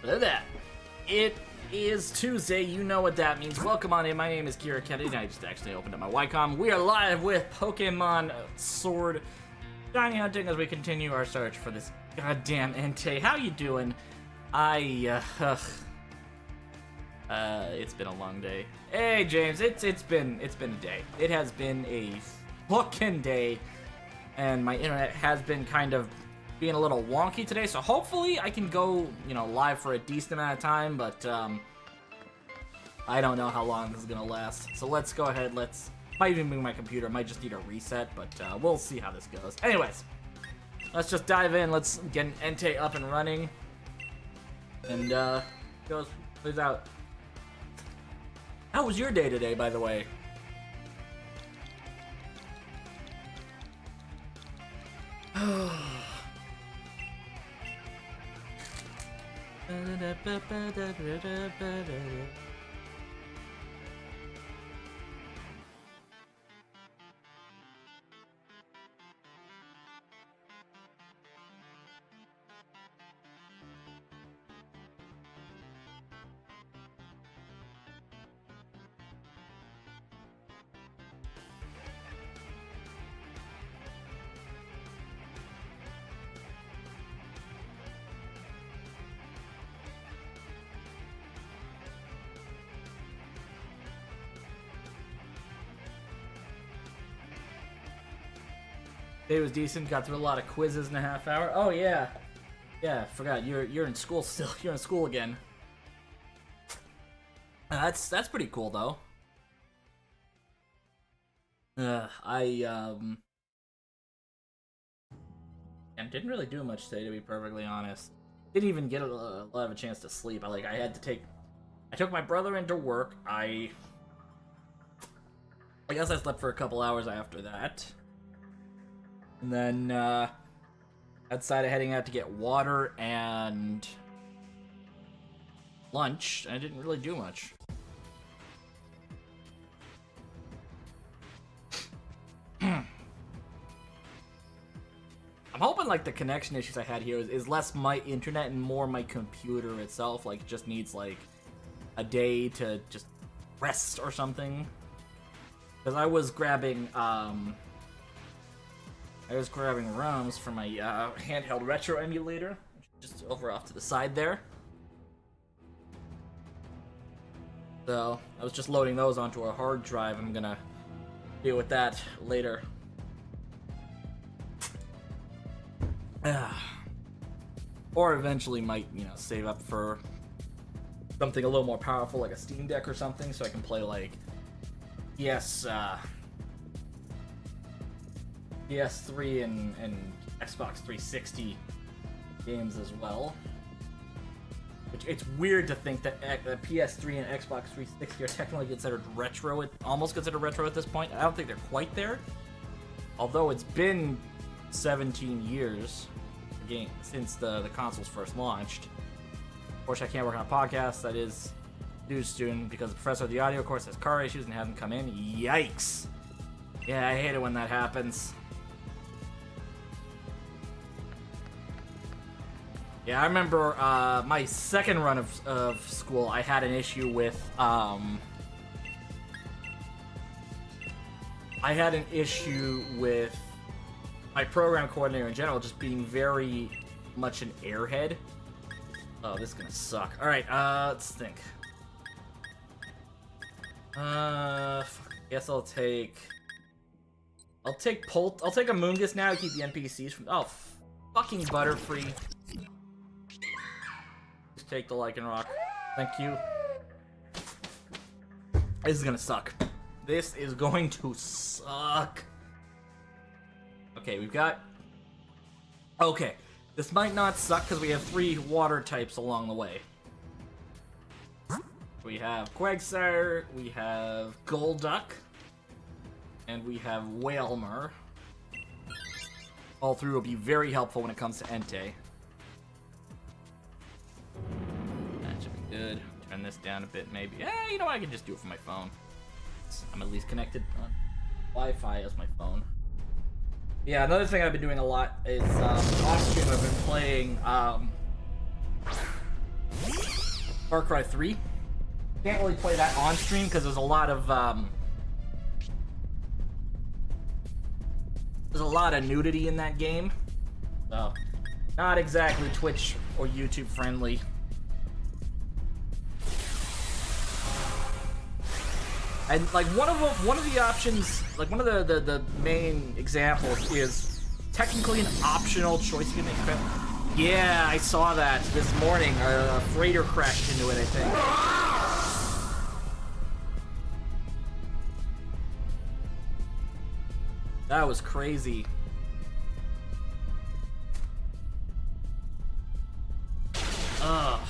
Hello there. It is Tuesday, you know what that means. Welcome on in, my name is Kira Kennedy, and I just actually opened up my Ycom. We are live with Pokemon Sword Shiny hunting as we continue our search for this goddamn Entei. How you doing? It's been a long day. Hey James, it's been a day. It has been a fucking day, and my internet has been kind of being a little wonky today, so hopefully I can go, live for a decent amount of time, but I don't know how long this is gonna last. So let's go ahead, might even move my computer, might just need a reset, but we'll see how this goes. Anyways, let's just dive in, let's get an Entei up and running, and plays out. How was your day today, by the way? Day was decent. Got through a lot of quizzes in a half hour. Oh yeah, forgot you're in school still. You're in school again. That's pretty cool though. I didn't really do much today, to be perfectly honest. Didn't even get a lot of a chance to sleep. I took my brother into work. I guess I slept for a couple hours after that. And then, outside of heading out to get water and lunch, I didn't really do much. I'm hoping, the connection issues I had here is less my internet and more my computer itself, just needs, a day to just rest or something. Because I was grabbing ROMs for my handheld retro emulator, just over off to the side there. So I was just loading those onto a hard drive. I'm gonna deal with that later. Or eventually might, save up for something a little more powerful, like a Steam Deck or something, so I can play PS3 and Xbox 360 games as well. Which, it's weird to think that PS3 and Xbox 360 are technically considered retro, almost considered retro at this point. I don't think they're quite there. Although it's been 17 years since the consoles first launched. Unfortunately, I can't work on a podcast that is due soon because the professor of the audio course has car issues and hasn't come in. Yikes! Yeah, I hate it when that happens. Yeah, I remember my second run of school, I had an issue with, my program coordinator in general just being very much an airhead. Oh, this is gonna suck. Alright, let's think. Guess I'll take a Moongus now to keep the NPCs from, fucking Butterfree. Take the Lycanroc. Thank you. This is gonna suck. This is going to suck. Okay, Okay, this might not suck because we have 3 water types along the way. We have Quagsire, we have Golduck, and we have Wailmer. All 3 will be very helpful when it comes to Entei. Good. Turn this down a bit, maybe. You know what? I can just do it from my phone. I'm at least connected on Wi-Fi as my phone. Yeah, another thing I've been doing a lot is off stream I've been playing Far Cry 3. Can't really play that on stream because there's a lot of nudity in that game. So, not exactly Twitch or YouTube friendly. And like one of the options, like one of the main examples is technically an optional choice you can make. Yeah, I saw that this morning. A freighter crashed into it, I think. That was crazy. Ugh.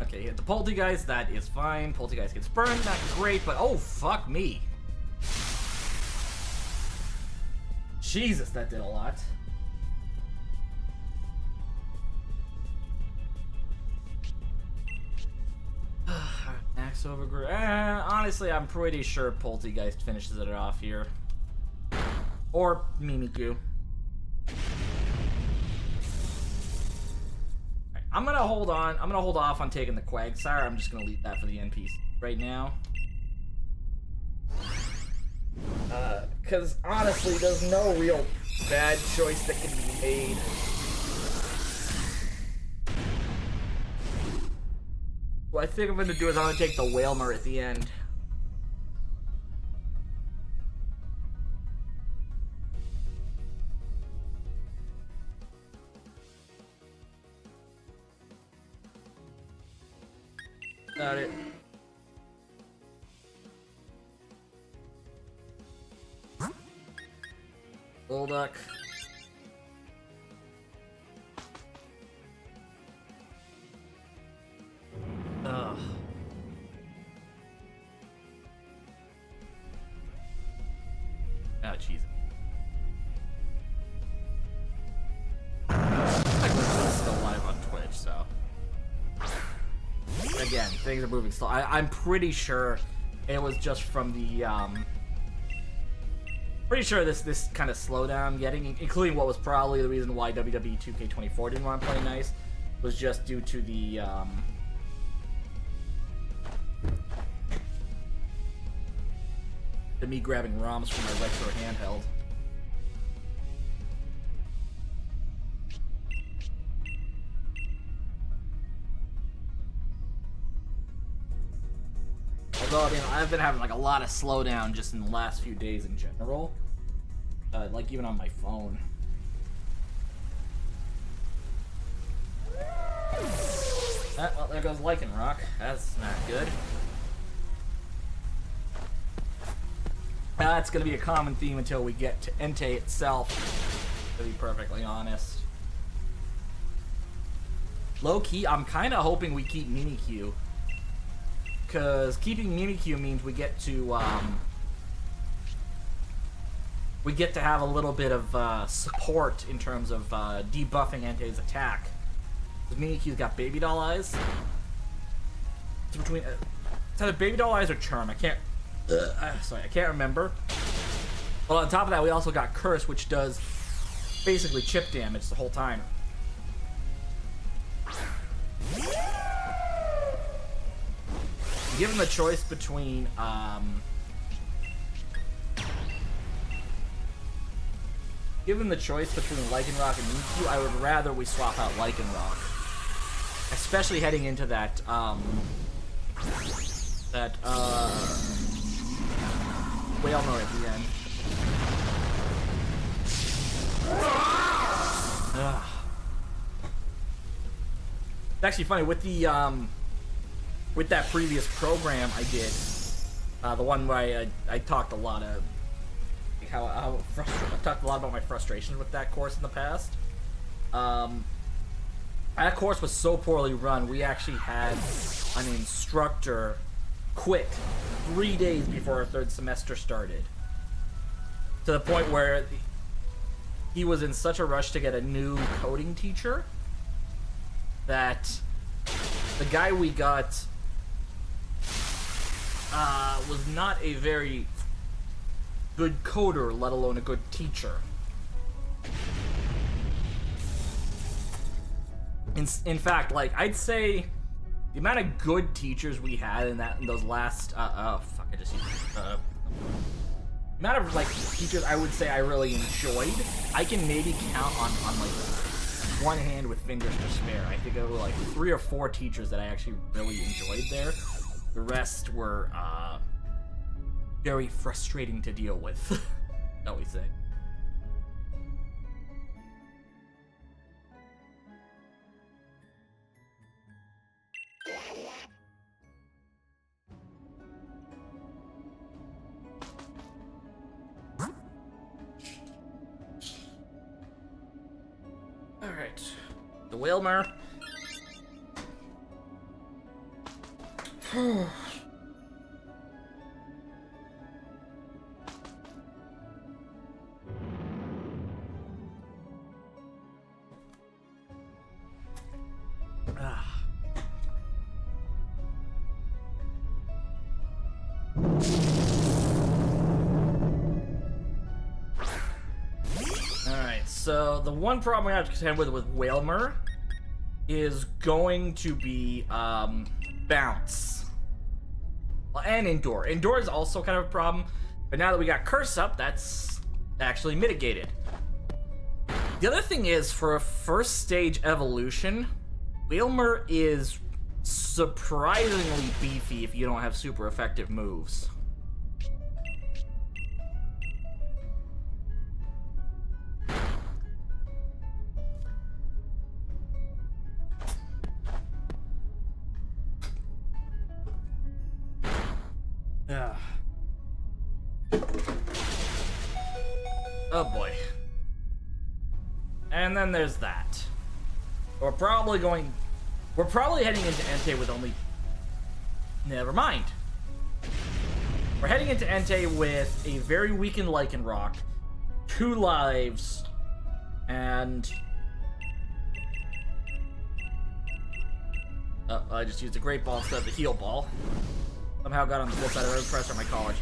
Okay, hit the Poltergeist, that is fine. Poltergeist gets burned, not great, but oh, fuck me. Jesus, that did a lot. Max over. Honestly, I'm pretty sure Poltergeist finishes it off here. Or Mimikyu. Right, I'm gonna hold on. I'm gonna hold off on taking the Quagsire. I'm just gonna leave that for the NPC right now. Because honestly, there's no real bad choice that can be made. What I think I'm gonna do is I'm gonna take the Whalmer at the end. Got it. Golduck. Ugh. Oh, jeez. I'm still live on Twitch, so. Again, things are moving slow. I'm pretty sure it was just from the, pretty sure this kind of slowdown getting, including what was probably the reason why WWE 2K24 didn't want to play nice, was just due to the, me grabbing ROMs from my retro handheld. Although, I mean, I've been having like a lot of slowdown just in the last few days in general. Like even on my phone. Well, there goes Lycanroc. That's not good. That's gonna be a common theme until we get to Entei itself, to be perfectly honest. Low-key, I'm kinda hoping we keep Mimikyu. Because keeping Mimikyu means we get to have a little bit of support in terms of debuffing Entei's attack. Because Mimikyu's got Baby Doll Eyes. It's between it's either Baby Doll Eyes or Charm. I can't remember. Well, on top of that, we also got Curse, which does basically chip damage the whole time. Given the choice between Lycanroc and Mimikyu, I would rather we swap out Lycanroc, especially heading into that Whalmer at the end. Ugh. It's actually funny with the with that previous program I did, the one where I talked a lot of I talked a lot about my frustrations with that course in the past. That course was so poorly run, we actually had an instructor quit 3 days before our third semester started. To the point where he was in such a rush to get a new coding teacher that the guy we got was not a very good coder, let alone a good teacher. In fact, like, I'd say the amount of good teachers we had in those last, oh, fuck, I just used, the amount of, like, teachers I would say I really enjoyed, I can maybe count on like, one hand with fingers to spare. I think there were, like, 3 or 4 teachers that I actually really enjoyed there. The rest were, very frustrating to deal with, shall we say. Alright. The Whalmer. Alright, so the one problem we have to contend with Whalmer is going to be bounce. Well, and endure. Endure is also kind of a problem, but now that we got curse up, that's actually mitigated. The other thing is, for a first stage evolution, Whalmer is surprisingly beefy if you don't have super effective moves. Oh boy. And then there's that. We're probably heading into Entei with only... Never mind. We're heading into Entei with a very weakened Lycanroc, 2 lives, and... I just used a Great Ball instead of the Heal Ball. Somehow got on the good side of the road pressure at my college.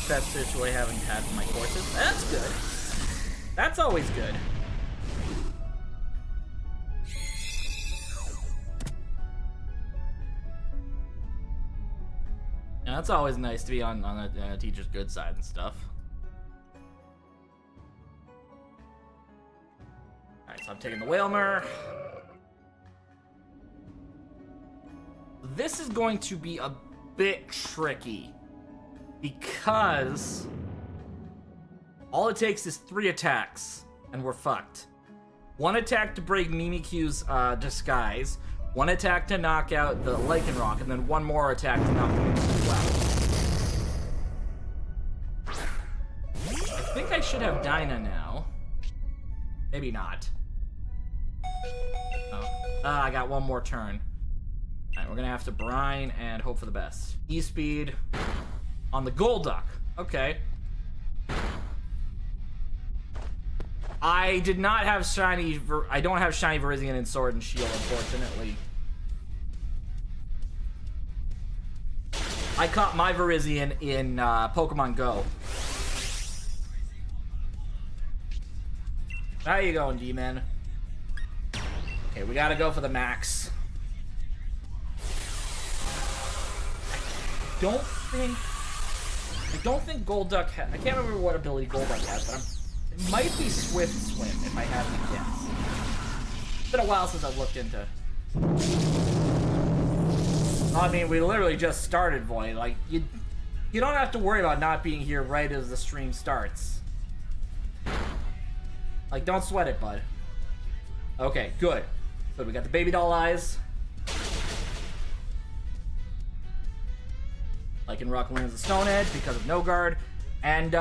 Best situation I haven't had in my courses. That's good. That's always good. Yeah, that's always nice to be on a teacher's good side and stuff. Alright, so I'm taking the Whalmer. This is going to be a bit tricky because all it takes is 3 attacks and we're fucked. 1 attack to break Mimikyu's disguise, 1 attack to knock out the Lycanroc, and then 1 more attack to knock him into the well. I think I should have Dyna now. Maybe not. Oh. I got 1 more turn. Alright, we're gonna have to brine and hope for the best. E-speed on the Golduck. Okay. I did not have shiny... I don't have shiny Virizion in Sword and Shield, unfortunately. I caught my Virizion in Pokemon Go. How you going, D-Man? Okay, we gotta go for the max. I don't think Golduck has... I can't remember what ability Golduck has, but it might be Swift Swim, if I have to guess. It's been a while since I've looked into... I mean, we literally just started Void. Like, you don't have to worry about not being here right as the stream starts. Like, don't sweat it, bud. Okay, good. So we got the baby doll eyes. Lycanroc learns the Stone Edge because of no guard. And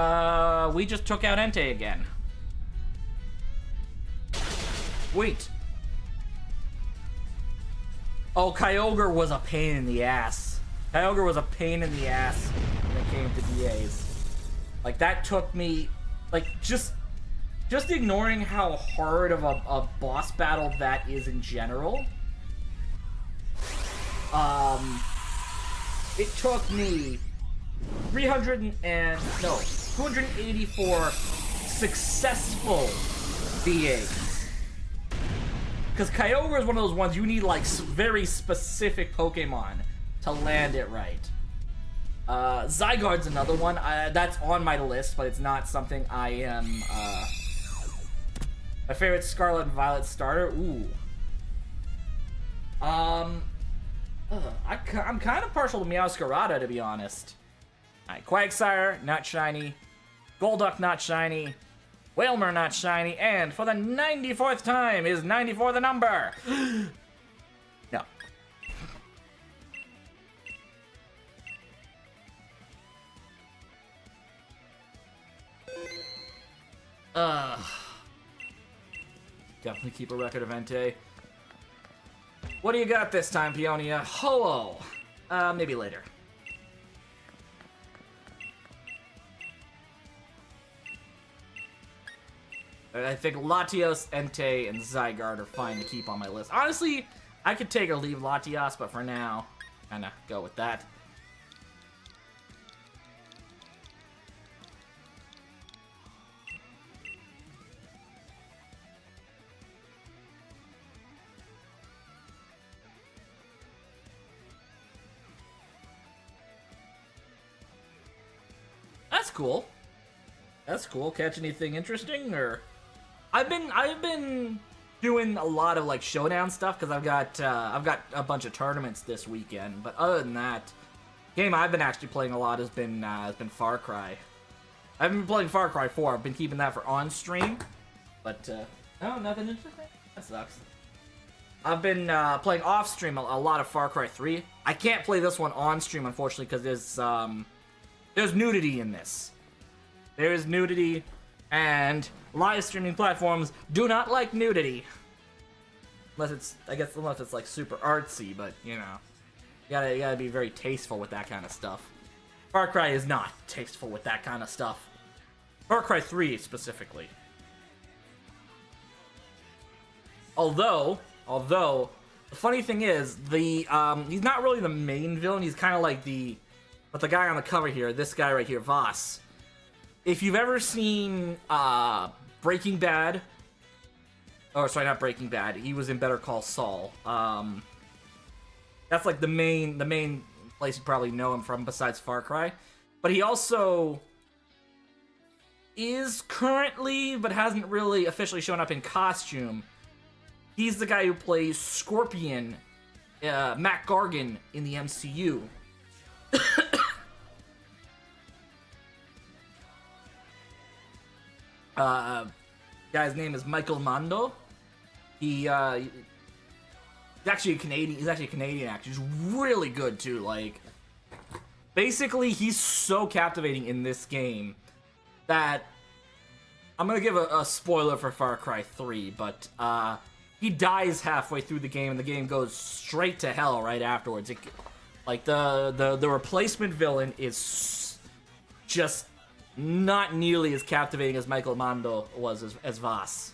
we just took out Entei again. Wait. Oh, Kyogre was a pain in the ass. Kyogre was a pain in the ass when it came to DAs. Like, that took me... Like, just ignoring how hard of a boss battle that is in general. It took me 284 successful DAs. Because Kyogre is one of those ones you need like very specific Pokemon to land it right. Zygarde's another one that's on my list, but it's not something I am. My favorite Scarlet and Violet starter. Ooh. I'm kind of partial to Meowscarada, to be honest. Alright, Quagsire, not shiny. Golduck, not shiny. Wailmer, not shiny. And for the 94th time, is 94 the number? No. Definitely keep a record of Entei. What do you got this time, Peonia? Ho-Oh. Maybe later. I think Latios, Entei, and Zygarde are fine to keep on my list. Honestly, I could take or leave Latios, but for now, kinda go with that. That's cool. That's cool. Catch anything interesting, or? I've been doing a lot of like showdown stuff because I've got a bunch of tournaments this weekend. But other than that, game I've been actually playing a lot has been Far Cry. I've been playing Far Cry 4. I've been keeping that for on stream. But oh, nothing interesting. That sucks. I've been playing off stream a lot of Far Cry 3. I can't play this one on stream unfortunately because there's nudity in this. There is nudity. And live streaming platforms do not like nudity. Unless it's like super artsy, but you know. You gotta be very tasteful with that kind of stuff. Far Cry is not tasteful with that kind of stuff. Far Cry 3 specifically. Although, the funny thing is, he's not really the main villain, he's kinda like the guy on the cover here, this guy right here, Voss. If you've ever seen Breaking Bad, oh sorry, not Breaking Bad. He was in Better Call Saul. That's like the main place you probably know him from, besides Far Cry. But he also is currently, but hasn't really officially shown up in costume. He's the guy who plays Scorpion, Matt Gargan in the MCU. Guy's name is Michael Mando. He's actually a Canadian. He's actually a Canadian actor. He's really good too. Like, basically, he's so captivating in this game that I'm gonna give a spoiler for Far Cry 3, but he dies halfway through the game, and the game goes straight to hell right afterwards. Like the replacement villain is just not nearly as captivating as Michael Mando was as Voss.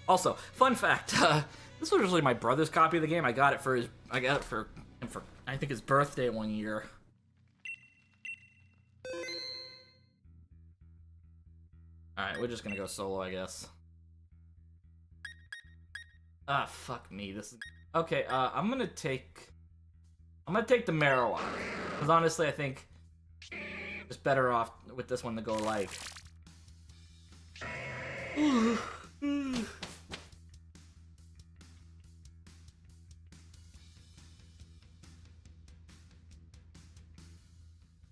Also, fun fact: this was originally my brother's copy of the game. I got it for him for I think his birthday one year. All right, we're just gonna go solo, I guess. Ah, fuck me. This is okay. I'm gonna take the Marowak, because honestly, I think it's better off with this one to go like.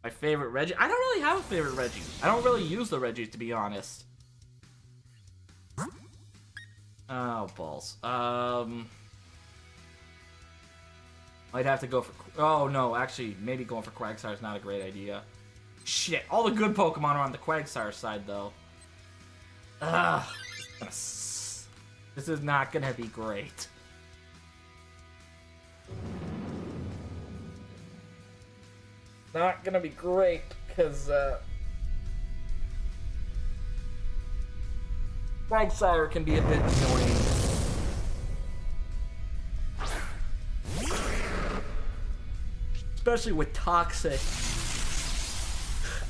My favorite Reggie? I don't really have a favorite Reggie. I don't really use the Reggies, to be honest. Oh, balls. I'd have to go for... Oh, no, actually, maybe going for Quagsire is not a great idea. Shit, all the good Pokemon are on the Quagsire side, though. Ugh. This is not gonna be great. Not gonna be great, because, Quagsire can be a bit annoying. Especially with Toxic.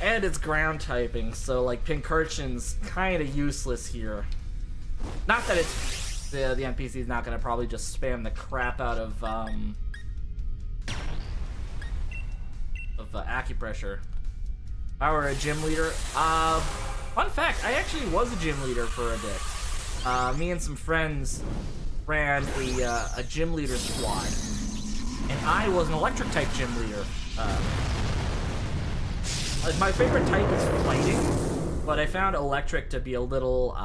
and it's ground typing, so like Pincurchin's kind of useless here. Not that it's the NPC is not gonna probably just spam the crap out of acupressure. If I were a gym leader, fun fact, I actually was a gym leader for a bit. Me and some friends ran a gym leader squad, and I was an electric type gym leader. My favorite type is fighting, but I found electric to be a little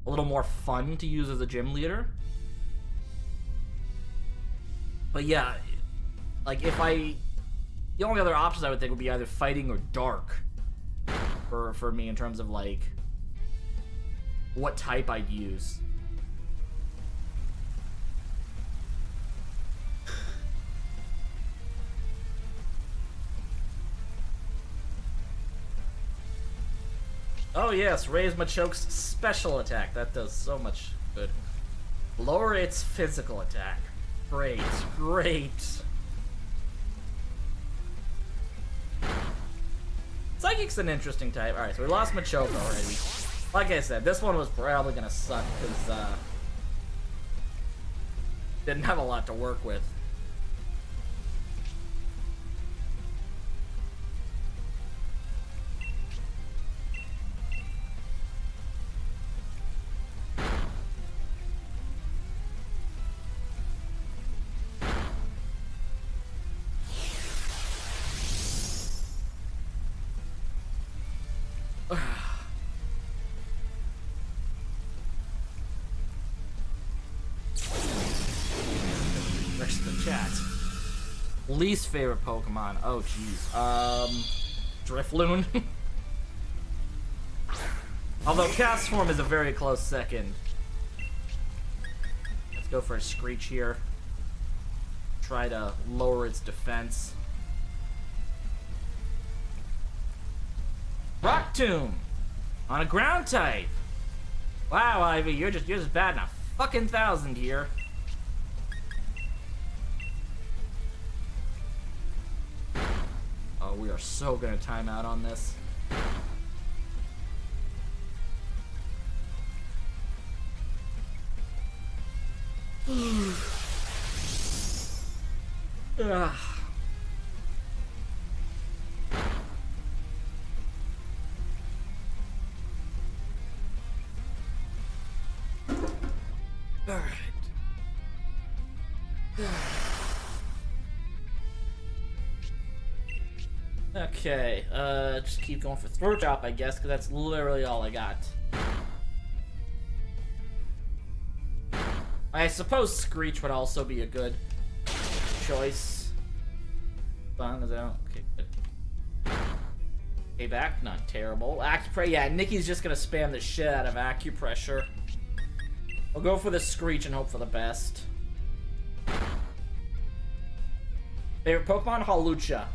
more fun to use as a gym leader. But yeah, like the only other options I would think would be either fighting or dark for me in terms of like what type I'd use. Oh yes, raise Machoke's special attack. That does so much good. Lower its physical attack. Great, great. Psychic's an interesting type. Alright, so we lost Machoke already. Like I said, this one was probably gonna suck because didn't have a lot to work with. Least favorite Pokemon. Oh jeez. Drifloon. Although Cast Form is a very close second. Let's go for a Screech here. Try to lower its defense. Rock Tomb on a ground type. Wow, Ivy, you're just batting a fucking 1,000 here. We are so gonna time out on this. All right. Okay, just keep going for Throat Chop, I guess, because that's literally all I got. I suppose Screech would also be a good choice. As long as I don't... Okay, good. Payback, not terrible. Acupressure, yeah, Nikki's just gonna spam the shit out of Acupressure. We'll go for the Screech and hope for the best. Favorite Pokemon? Hawlucha.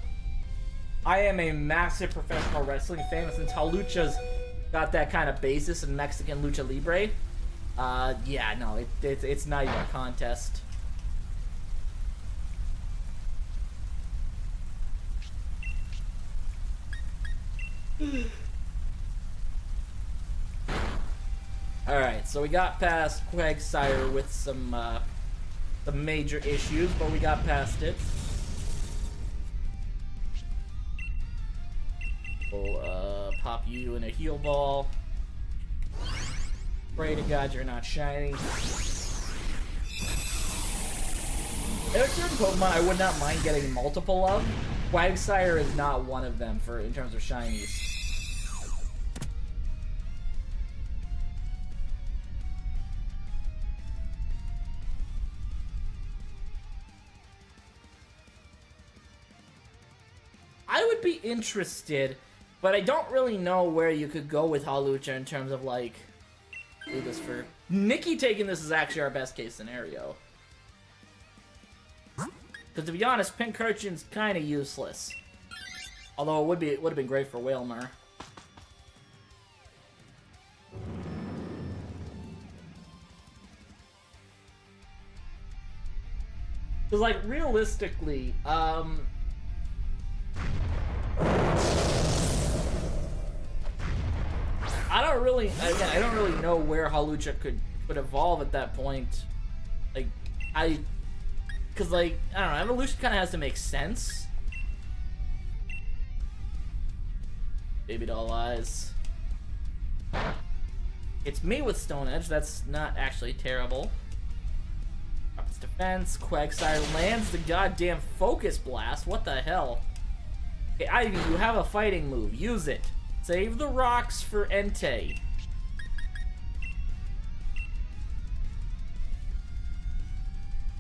I am a massive professional wrestling fan, since Hawlucha's got that kind of basis in Mexican Lucha Libre. Yeah, no, it's not even a contest. Alright, so we got past Quagsire with some major issues, but we got past it. We'll pop you in a heal ball. Pray to God you're not shiny. There are certain Pokemon I would not mind getting multiple of. Quagsire is not one of them in terms of shinies. I would be interested, but I don't really know where you could go with Hawlucha in terms of, like, do this for... Nikki taking this is actually our best case scenario. Because to be honest, Pincurchin's kind of useless. Although it would have been great for Wailmer. Because, like, realistically, I don't really, again, I don't really know where Hawlucha could evolve at that point. Like, because like, I don't know, evolution kind of has to make sense. Baby doll eyes. It's me with Stone Edge. That's not actually terrible. Up its defense. Quagsire lands the goddamn Focus Blast. What the hell? Okay, Ivy, you have a fighting move. Use it. Save the rocks for Entei.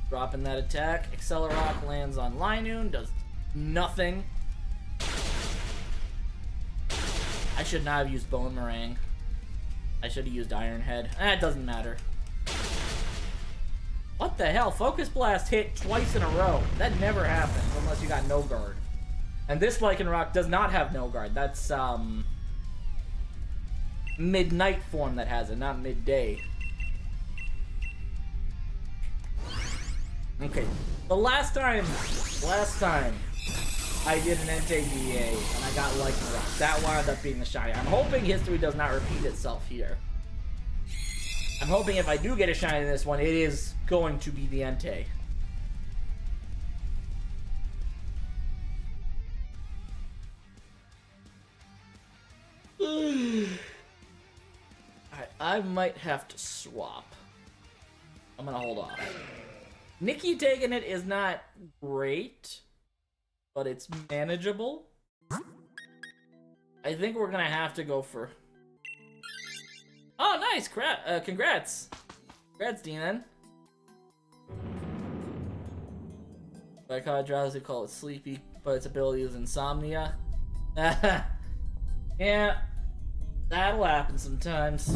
Dropping that attack. Accelerock lands on Linoon. Does nothing. I should not have used Bone Meringue. I should have used Iron Head. It doesn't matter. What the hell? Focus Blast hit twice in a row. That never happens unless you got no guard. And this Lycanroc does not have no guard. That's midnight form that has it, not midday. Okay. The last time I did an Entei DA and I got Lycanroc. That wound up being the shiny. I'm hoping history does not repeat itself here. I'm hoping if I do get a shiny in this one, it is going to be the Entei. Alright, I might have to swap. I'm gonna hold off. Nikki taking it is not great, but it's manageable. I think we're gonna have to go for... Oh, nice! Congrats! Congrats, Demon. I call it drowsy, call it sleepy, but its ability is insomnia. Yeah, that'll happen sometimes.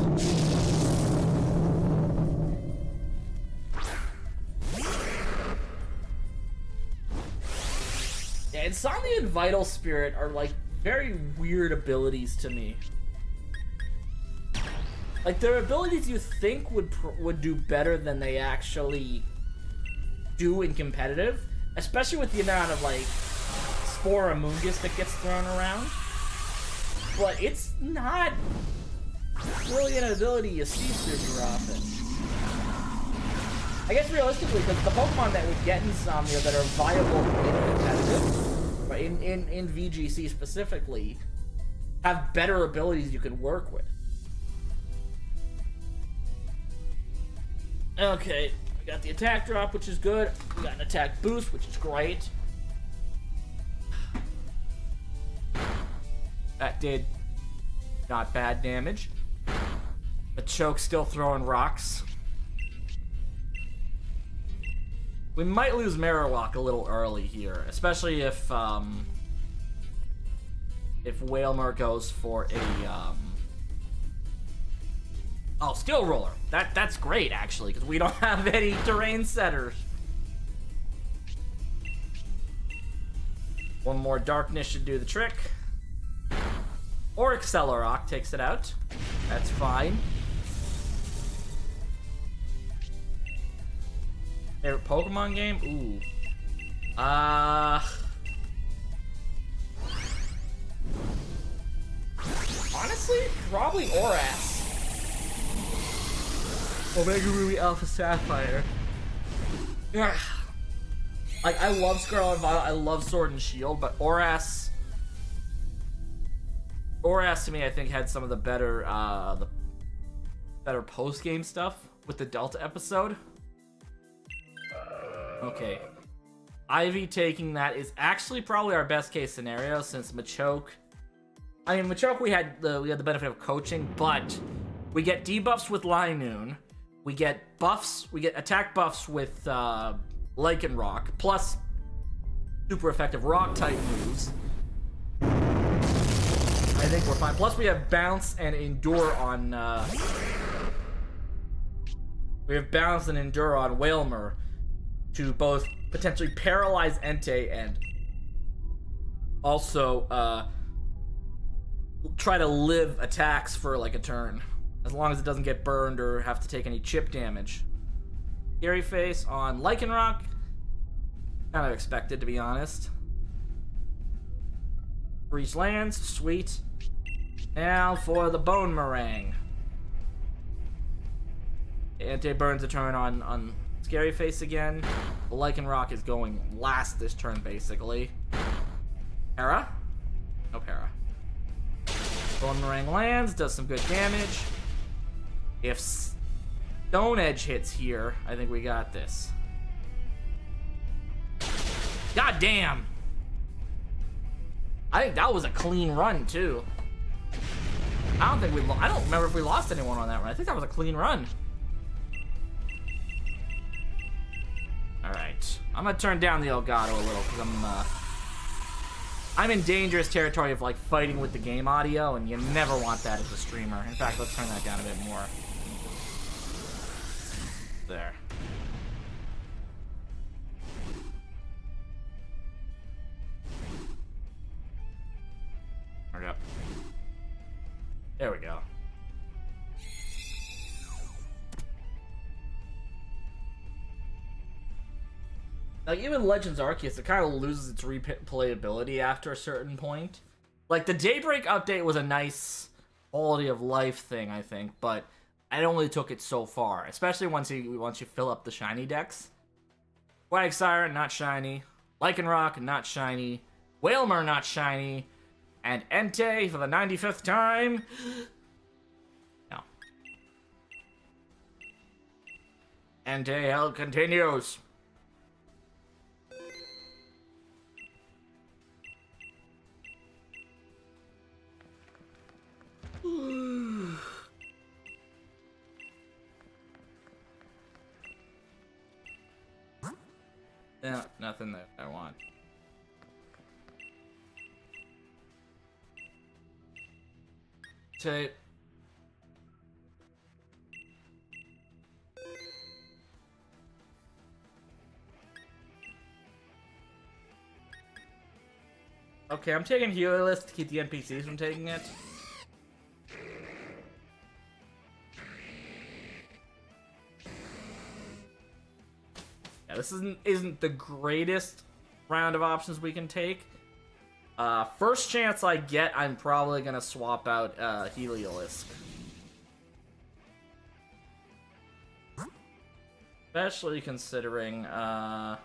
Yeah, Insomnia and Vital Spirit are like very weird abilities to me. Like they're abilities you think would do better than they actually do in competitive, especially with the amount of like Sporamungus that gets thrown around. But it's not really an ability you see super often. I guess realistically, because the Pokemon that would get Insomnia that are viable in competitive, but in VGC specifically, have better abilities you can work with. Okay, we got the attack drop, which is good. We got an attack boost, which is great. That did not bad damage. The choke still throwing rocks. We might lose Marowak a little early here, especially if Wailmer goes for a oh, Steel Roller. That's great actually, because we don't have any terrain setters. One more Darkness should do the trick. Or Accelerock takes it out. That's fine. Favorite Pokemon game? Ooh. Honestly, probably Oras. Omega Ruby Alpha Sapphire. Yeah. Like, I love Scarlet and Violet, I love Sword and Shield, but Oras to me, I think, had some of the better post-game stuff with the Delta episode. Okay. Ivy taking that is actually probably our best case scenario, since Machoke... I mean, Machoke we had the benefit of coaching, but we get debuffs with Linoon. We get buffs, we get attack buffs with Lycanroc, plus super effective rock-type moves. I think we're fine. Plus we have Bounce and Endure on... we have Bounce and Endure on Wailmer to both potentially paralyze Entei and also try to live attacks for like a turn. As long as it doesn't get burned or have to take any chip damage. Scary Face on Lycanroc. Kind of expected, to be honest. Freeze lands, sweet. Now for the bone meringue. Entei burns a turn on Scary Face again. The Lycanroc is going last this turn, basically. Para? No para. Bone meringue lands, does some good damage. If Stone Edge hits here, I think we got this. God damn! I think that was a clean run too. I don't remember if we lost anyone on that run. I think that was a clean run. Alright. I'm gonna turn down the Elgato a little because I'm in dangerous territory of like fighting with the game audio, and you never want that as a streamer. In fact, let's turn that down a bit more. There. Hurry up. There we go. Like, even Legends Arceus, it kind of loses its replayability after a certain point. Like, the Daybreak update was a nice quality of life thing, I think, but it only took it so far, especially once you fill up the shiny decks. Quagsire, not shiny. Lycanroc, not shiny. Wailmer, not shiny. And Entei for the 95th time. No. Entei Hell continues. Yeah, nothing that I want. Tape. Okay, I'm taking Helios to keep the NPCs from taking it. Yeah, this isn't the greatest round of options we can take. First chance I get, I'm probably gonna swap out Heliolisk. Especially considering, yeah,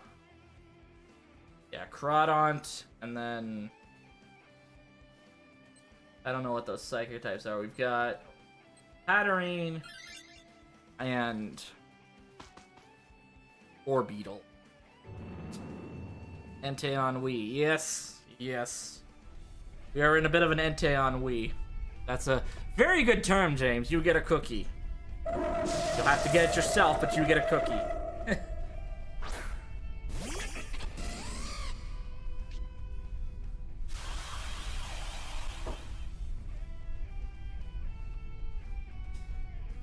Crawdaunt, and then I don't know what those psychic types are. We've got Patterine and Orbeetle. Entei on Wii. Yes, yes. We are in a bit of an Entei on Wii. That's a very good term, James. You get a cookie. You'll have to get it yourself, but you get a cookie.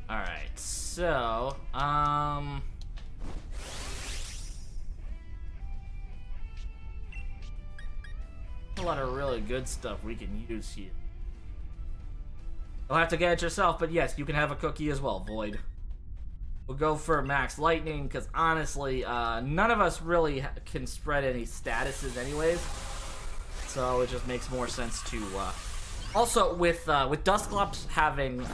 Alright, so, a lot of really good stuff we can use here. You'll have to get it yourself, but yes, you can have a cookie as well, Void. We'll go for Max Lightning, because honestly, none of us really can spread any statuses anyways. So it just makes more sense to, also, with Dusclops having,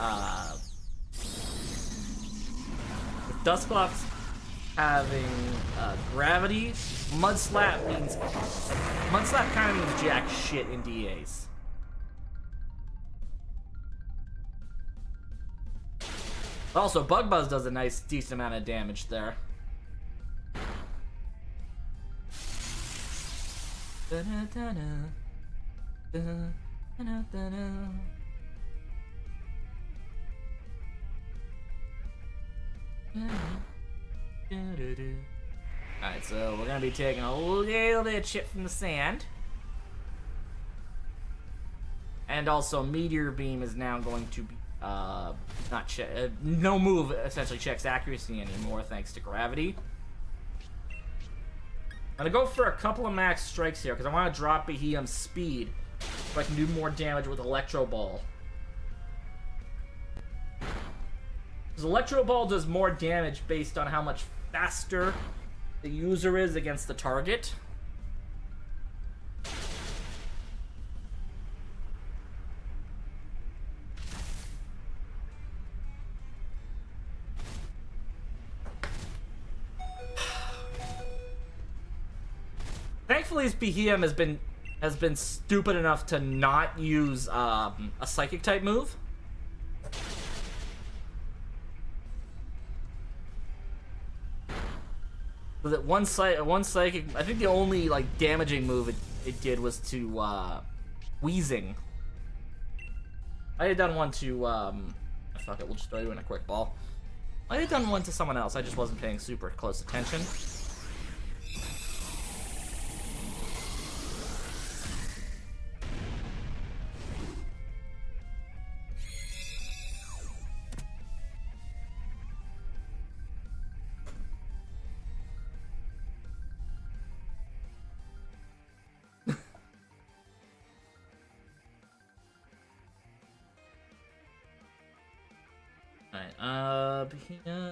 gravity, Mudslap kind of means jack shit in DAs. Also, Bug Buzz does a nice, decent amount of damage there. Alright, so we're gonna be taking a little bit of chip from the sand. And also, Meteor Beam is now going to be, not check, no move essentially checks accuracy anymore thanks to gravity. I'm gonna go for a couple of max strikes here because I want to drop Behemoth's speed so I can do more damage with Electro Ball. Because Electro Ball does more damage based on how much faster the user is against the target. Thankfully, his Behem has been stupid enough to not use a psychic type move. So that one psychic, I think the only like damaging move it did was to wheezing. I had done one to fuck it, we'll just throw you in a quick ball. I had done one to someone else, I just wasn't paying super close attention.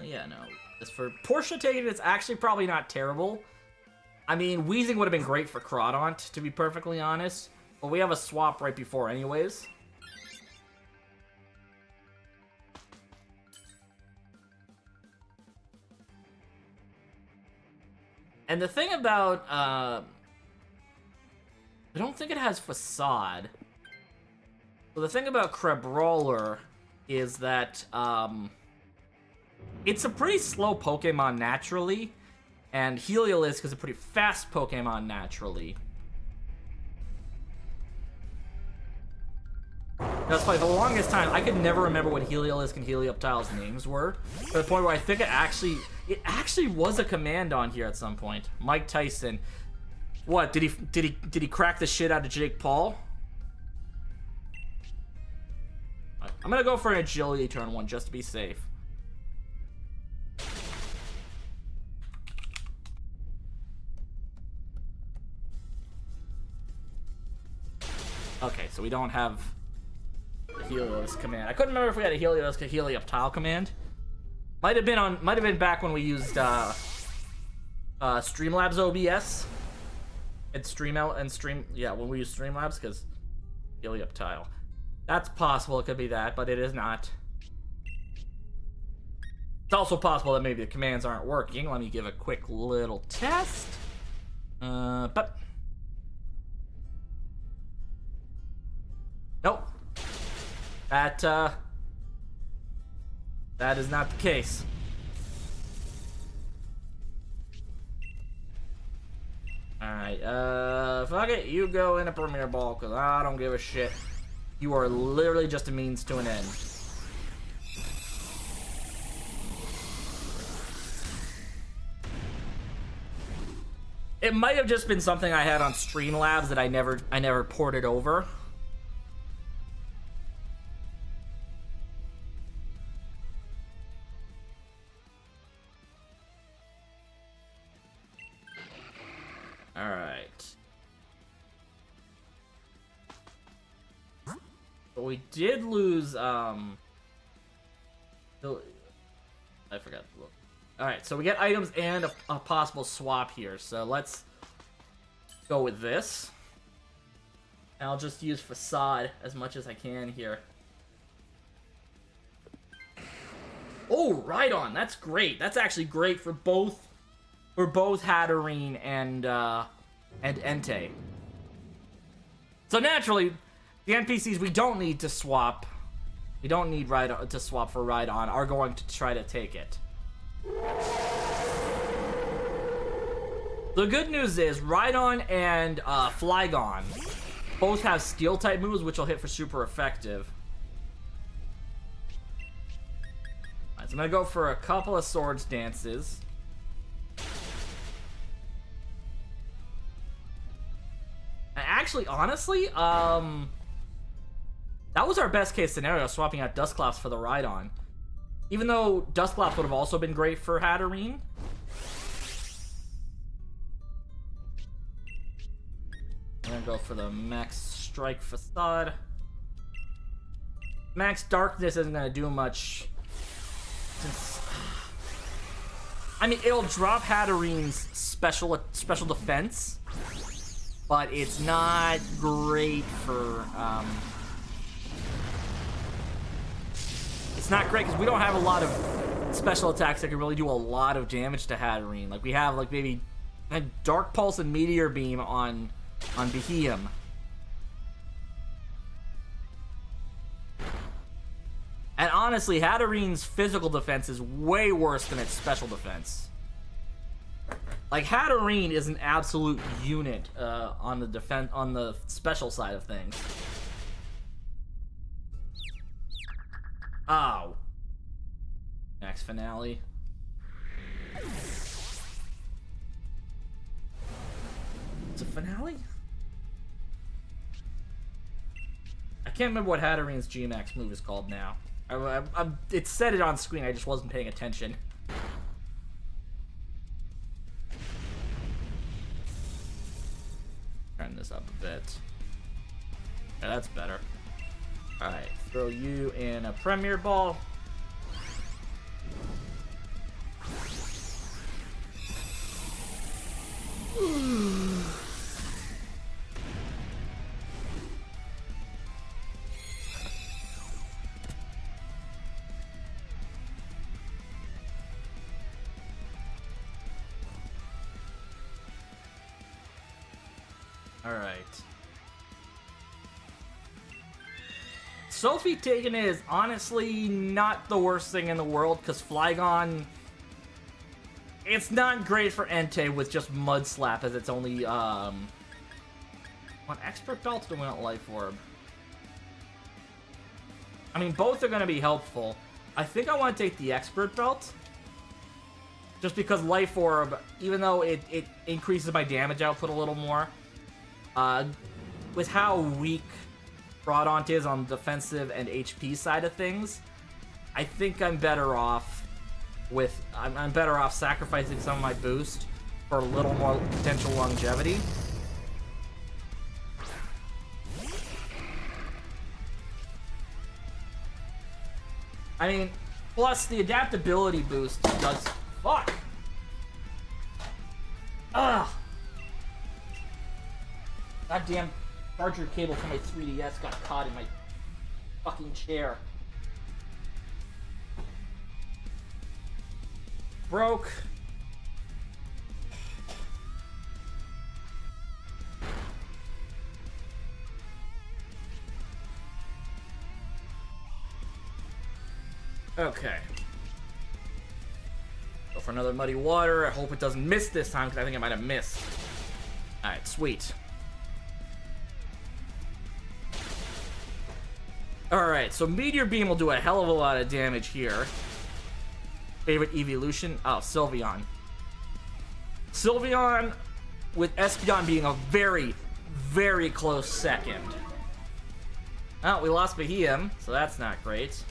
Yeah, no. As for Portia taking it, it's actually probably not terrible. I mean, Wheezing would have been great for Crawdaunt, to be perfectly honest. But we have a swap right before anyways. And the thing about, I don't think it has Facade. So the thing about Crabrawler is that, it's a pretty slow Pokemon naturally, and Heliolisk is a pretty fast Pokemon naturally. That's why for the longest time, I could never remember what Heliolisk and Helioptile's names were, to the point where I think it actually was a command on here at some point. Mike Tyson. What, did he crack the shit out of Jake Paul? I'm gonna go for an agility turn 1 just to be safe. Okay, so we don't have the Helios command. I couldn't remember if we had a Helios or Helioptile command. Might have been back when we used Streamlabs OBS and when we used Streamlabs, because Helioptile. That's possible, it could be that, but it is not. It's also possible that maybe the commands aren't working. Let me give a quick little test. But nope. That is not the case. Alright, fuck it, you go in a Premier Ball, because I don't give a shit. You are literally just a means to an end. It might have just been something I had on Streamlabs that I never ported over. Alright. But we did lose, I forgot. Alright, so we get items and a possible swap here. So let's go with this. And I'll just use Facade as much as I can here. Oh, right on. That's great. That's actually great for both Hatterene and Entei. So naturally, the NPCs we don't need to swap. We don't need to swap for Rhydon are going to try to take it. The good news is Rhydon and Flygon both have Steel type moves, which will hit for super effective. Alright, so I'm gonna go for a couple of Swords Dances. And actually, honestly, that was our best case scenario, swapping out Dusclops for the Rhydon. Even though Dusclops would have also been great for Hatterene. I'm gonna go for the Max Strike Facade. Max Darkness isn't gonna do much. I mean, it'll drop Hatterene's special defense, but it's not great for, it's not great because we don't have a lot of special attacks that can really do a lot of damage to Hatterene. Like, we have, like, maybe And Dark Pulse and Meteor Beam on Beheeyem. And honestly, Hatterene's physical defense is way worse than its special defense. Like, Hatterene is an absolute unit on the special side of things. Oh. Next finale. It's a finale? I can't remember what Hatterene's G-Max move is called now. It said it on screen, I just wasn't paying attention. Turn this up a bit. Yeah, that's better. Alright, throw you in a Premier Ball. Alright. Sophie taking it is honestly not the worst thing in the world, because Flygon... It's not great for Entei with just Mud Slap as its only, Want Expert Belt or do we want Life Orb? I mean, both are going to be helpful. I think I want to take the Expert Belt. Just because Life Orb, even though it increases my damage output a little more, with how weak Groudon is on the defensive and HP side of things, I think I'm better off I'm better off sacrificing some of my boost for a little more potential longevity. I mean, plus the adaptability boost does... Fuck! Ugh! Goddamn charger cable for my 3DS got caught in my fucking chair. Broke. Okay. Go for another Muddy Water. I hope it doesn't miss this time, because I think it might have missed. Alright, sweet. Alright, so Meteor Beam will do a hell of a lot of damage here. Favorite evolution? Oh, Sylveon. Sylveon with Espeon being a very, very close second. Oh, we lost Beheeyem, so that's not great.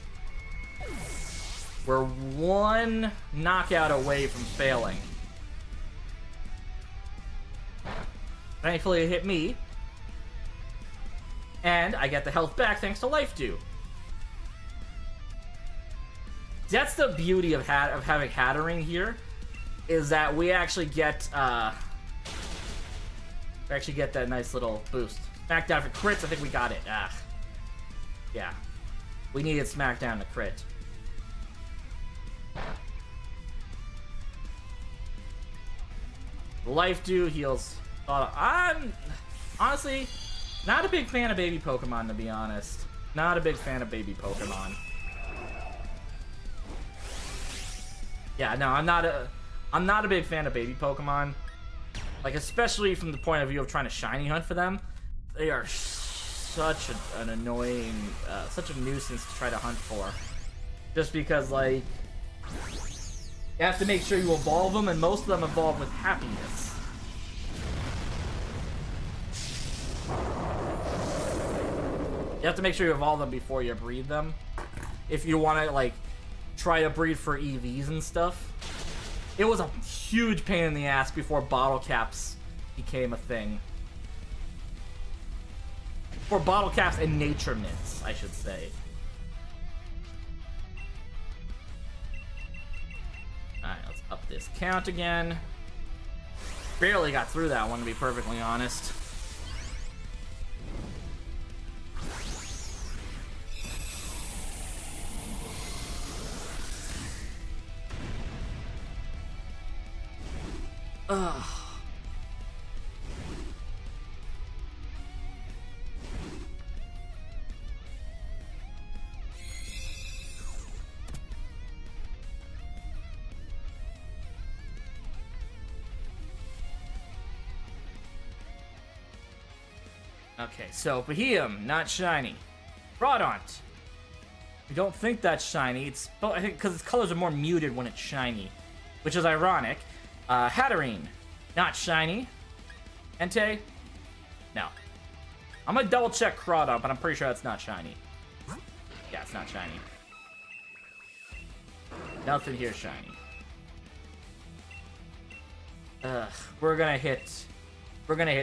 We're one knockout away from failing. Thankfully, it hit me. And I get the health back thanks to Life Dew. That's the beauty of having Hatterene here, is that we actually get that nice little boost. Smackdown for crits, I think we got it. Yeah. We needed Smackdown to crit. Life Dew heals. I'm honestly not a big fan of baby Pokemon, to be honest. Not a big fan of baby Pokemon. Yeah, no, I'm not a big fan of baby Pokemon. Like, especially from the point of view of trying to shiny hunt for them. They are such an annoying, such a nuisance to try to hunt for. Just because, like, you have to make sure you evolve them, and most of them evolve with happiness. You have to make sure you evolve them before you breed them. If you want to, like, try to breed for EVs and stuff. It was a huge pain in the ass before bottle caps became a thing. For bottle caps and nature mints, I should say. Alright, let's up this count again. Barely got through that one, to be perfectly honest. Okay, so Beheeyem, not shiny. Rodont. I don't think that's shiny. It's, I think because its colors are more muted when it's shiny, which is ironic. Hatterene, not shiny. Entei, no. I'm gonna double check Crawdon, but I'm pretty sure that's not shiny. Yeah, it's not shiny. Nothing here shiny. We're gonna hit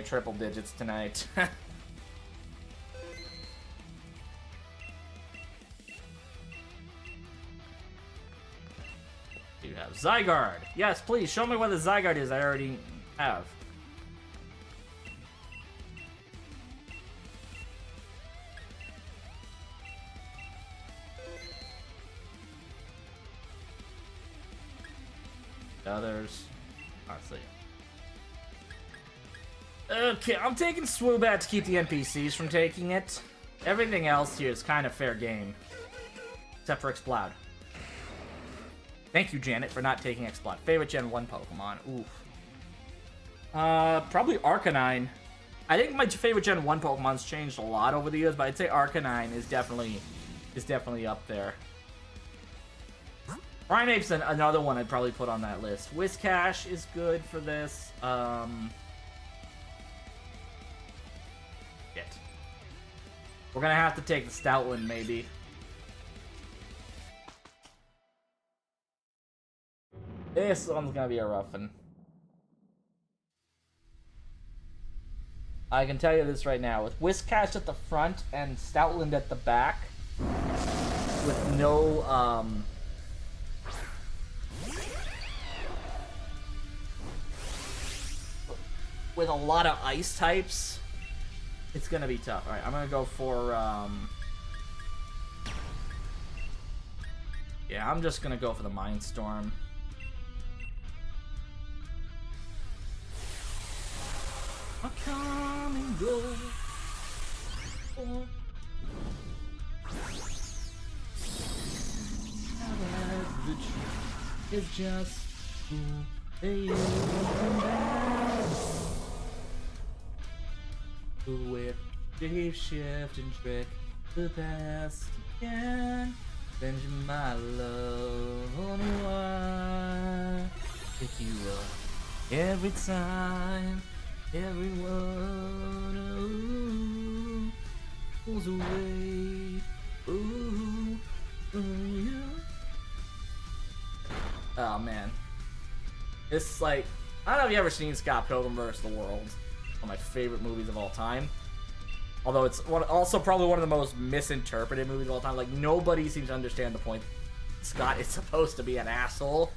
triple digits tonight. You have Zygarde. Yes, please show me what the Zygarde is I already have. Others. Let's see. Okay, I'm taking Swoobat to keep the NPCs from taking it. Everything else here is kind of fair game. Except for Exploud. Thank you, Janet, for not taking Exploud. Favorite Gen 1 Pokemon. Oof. Probably Arcanine. I think my favorite Gen 1 Pokemon's changed a lot over the years, but I'd say Arcanine is definitely up there. Primeape's another one I'd probably put on that list. Whiscash is good for this. Shit. We're gonna have to take the Stoutland, maybe. This one's gonna be a rough one. I can tell you this right now. With Whiscash at the front and Stoutland at the back, with no, with a lot of ice types, it's gonna be tough. Alright, I'm gonna go for, yeah, I'm just gonna go for the Mindstorm. I come and go. The truth is just who they are. With shape shift and trick the past again. Bend my love on why pick you up every time. Everyone pulls away. Ooh, yeah. Oh man, it's like, I don't know if you ever seen Scott Pilgrim vs. the World. One of my favorite movies of all time. Although it's also probably one of the most misinterpreted movies of all time. Like, nobody seems to understand the point. Scott is supposed to be an asshole.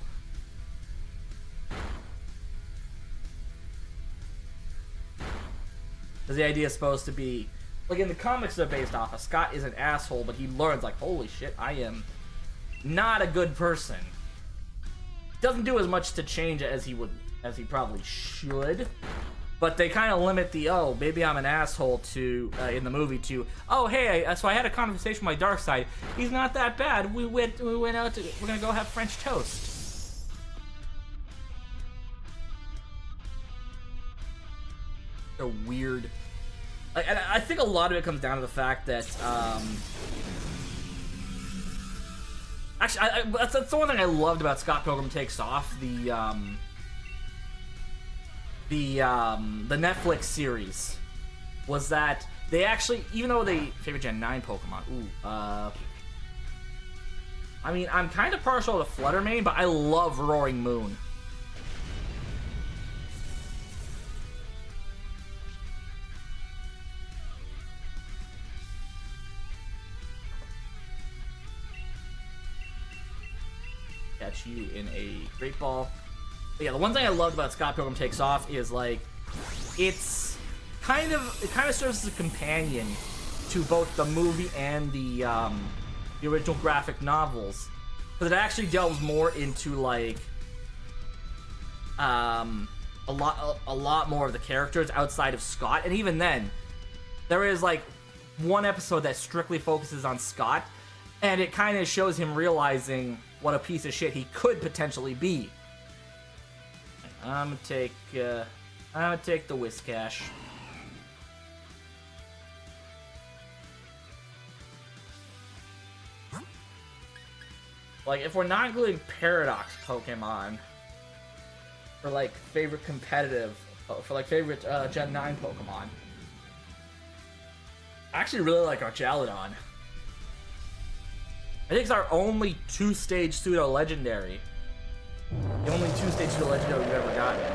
Because the idea is supposed to be, like in the comics they're based off of, Scott is an asshole, but he learns, like, holy shit, I am not a good person. Doesn't do as much to change it as he probably should. But they kind of limit the, oh, maybe I'm an asshole to, in the movie to, oh, hey, so I had a conversation with my dark side. He's not that bad. We went out to, we're gonna go have French toast. They're weird. I think a lot of it comes down to the fact that, actually, that's the one thing I loved about Scott Pilgrim Takes Off, the Netflix series, was that they actually, even though they favorite Gen 9 Pokemon, I mean, I'm kind of partial to Fluttermane, but I love Roaring Moon. Catch you in a Great Ball. But yeah, the one thing I loved about Scott Pilgrim Takes Off is, like, it kind of serves as a companion to both the movie and the original graphic novels, because it actually delves more into, like, a lot more of the characters outside of Scott. And even then, there is, like, one episode that strictly focuses on Scott, and it kind of shows him realizing what a piece of shit he could potentially be. I'm gonna take the Whiscash. Like, if we're not including Paradox Pokemon for, like, favorite competitive, for, like, favorite Gen 9 Pokemon, I actually really like our Archaludon. I think it's our only 2-stage pseudo-legendary. The only 2-stage pseudo-legendary we've ever gotten.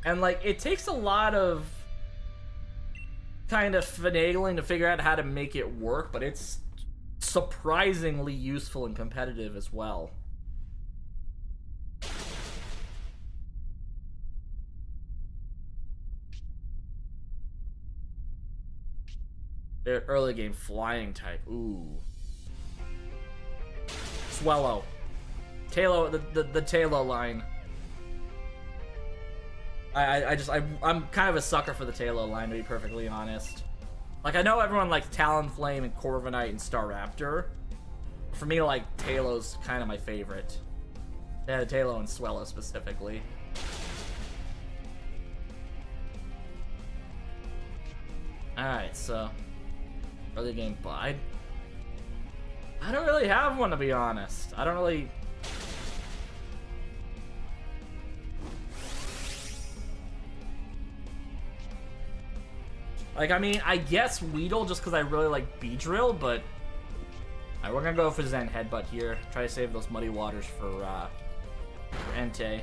And, like, it takes a lot of kind of finagling to figure out how to make it work, but it's surprisingly useful and competitive as well. Their early game flying type. Ooh. Swellow. Talo, the Talo line. I'm kind of a sucker for the Talo line, to be perfectly honest. Like, I know everyone likes Talonflame and Corviknight and Staraptor. For me, like, Talo's kind of my favorite. Yeah, Talo and Swellow specifically. Alright, so early game buy. I don't really have one, to be honest. I don't really. Like, I mean, I guess Weedle just because I really like Beedrill, but alright, we're gonna go for Zen Headbutt here. Try to save those muddy waters for Entei.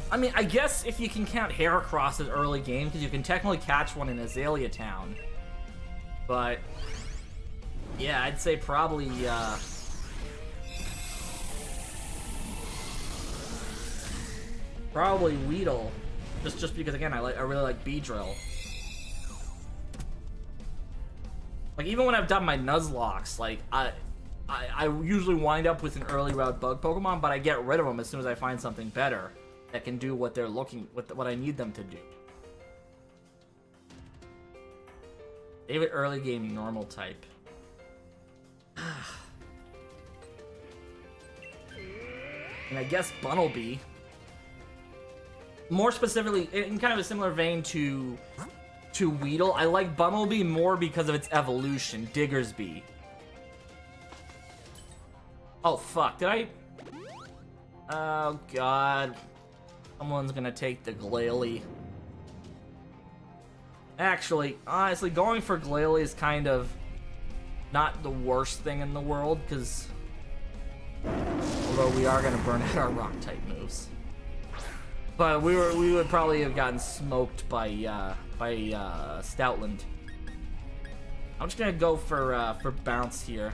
I mean, I guess if you can count Heracross as early game, because you can technically catch one in Azalea Town. But yeah, I'd say probably probably Weedle. Just because, again, I really like Beedrill. Like, even when I've done my Nuzlocks, like, I usually wind up with an early route bug Pokemon, but I get rid of them as soon as I find something better that can do what they're what I need them to do. Favorite early game normal type. And I guess Bunnelby. More specifically, in kind of a similar vein to Weedle, I like Bunnelby more because of its evolution, Diggersby. Oh fuck, did I? Oh god. Someone's gonna take the Glalie. Actually, honestly, going for Glalie is kind of not the worst thing in the world, because although we are gonna burn out our rock type moves. But we would probably have gotten smoked by Stoutland. I'm just gonna go for Bounce here.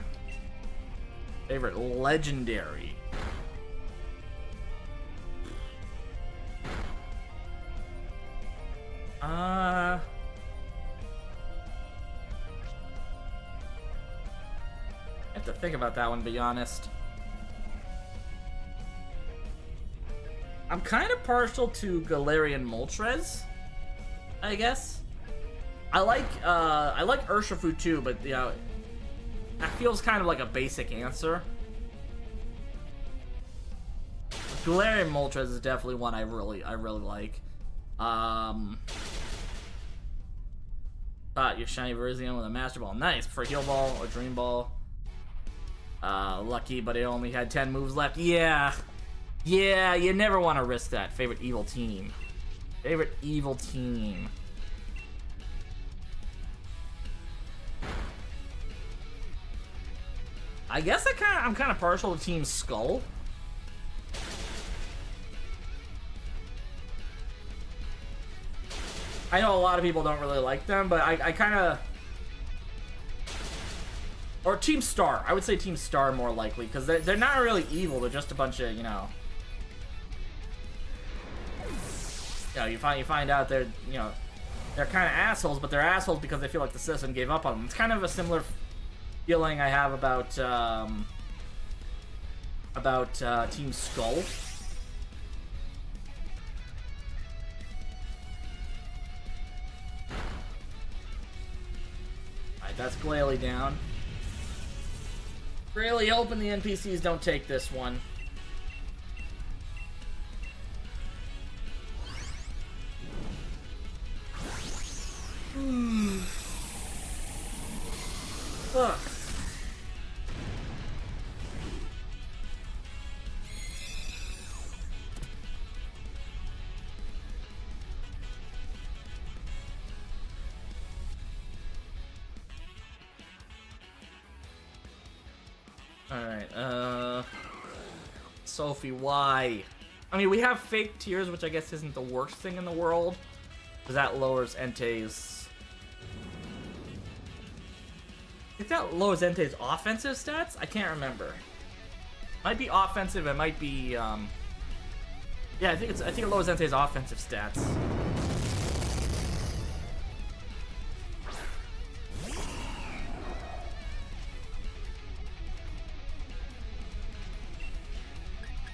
Favorite legendary. I have to think about that one, to be honest. I'm kind of partial to Galarian Moltres, I guess. I like Urshifu too, but you know, that feels kind of like a basic answer. Galarian Moltres is definitely one I really like. Your shiny Virizion with a Master Ball. Nice for Heal Ball or Dream Ball. Lucky, but it only had 10 moves left. Yeah, you never want to risk that. Favorite evil team. Favorite evil team. I guess I'm kind of partial to Team Skull. I know a lot of people don't really like them, but I kind of... Or Team Star. I would say Team Star more likely, because they're not really evil. They're just a bunch of, you know... You find out they're, you know, they're kind of assholes, but they're assholes because they feel like the system gave up on them. It's kind of a similar feeling I have about Team Skull. Alright, that's Glalie down. Really hoping the NPCs don't take this one. Alright, Sophie, why? I mean, we have fake tears, which I guess isn't the worst thing in the world. Because that lowers Entei's... I think that lowers Entei's offensive stats? I can't remember. Might be offensive, it might be, Yeah, I think it lowers Entei's offensive stats.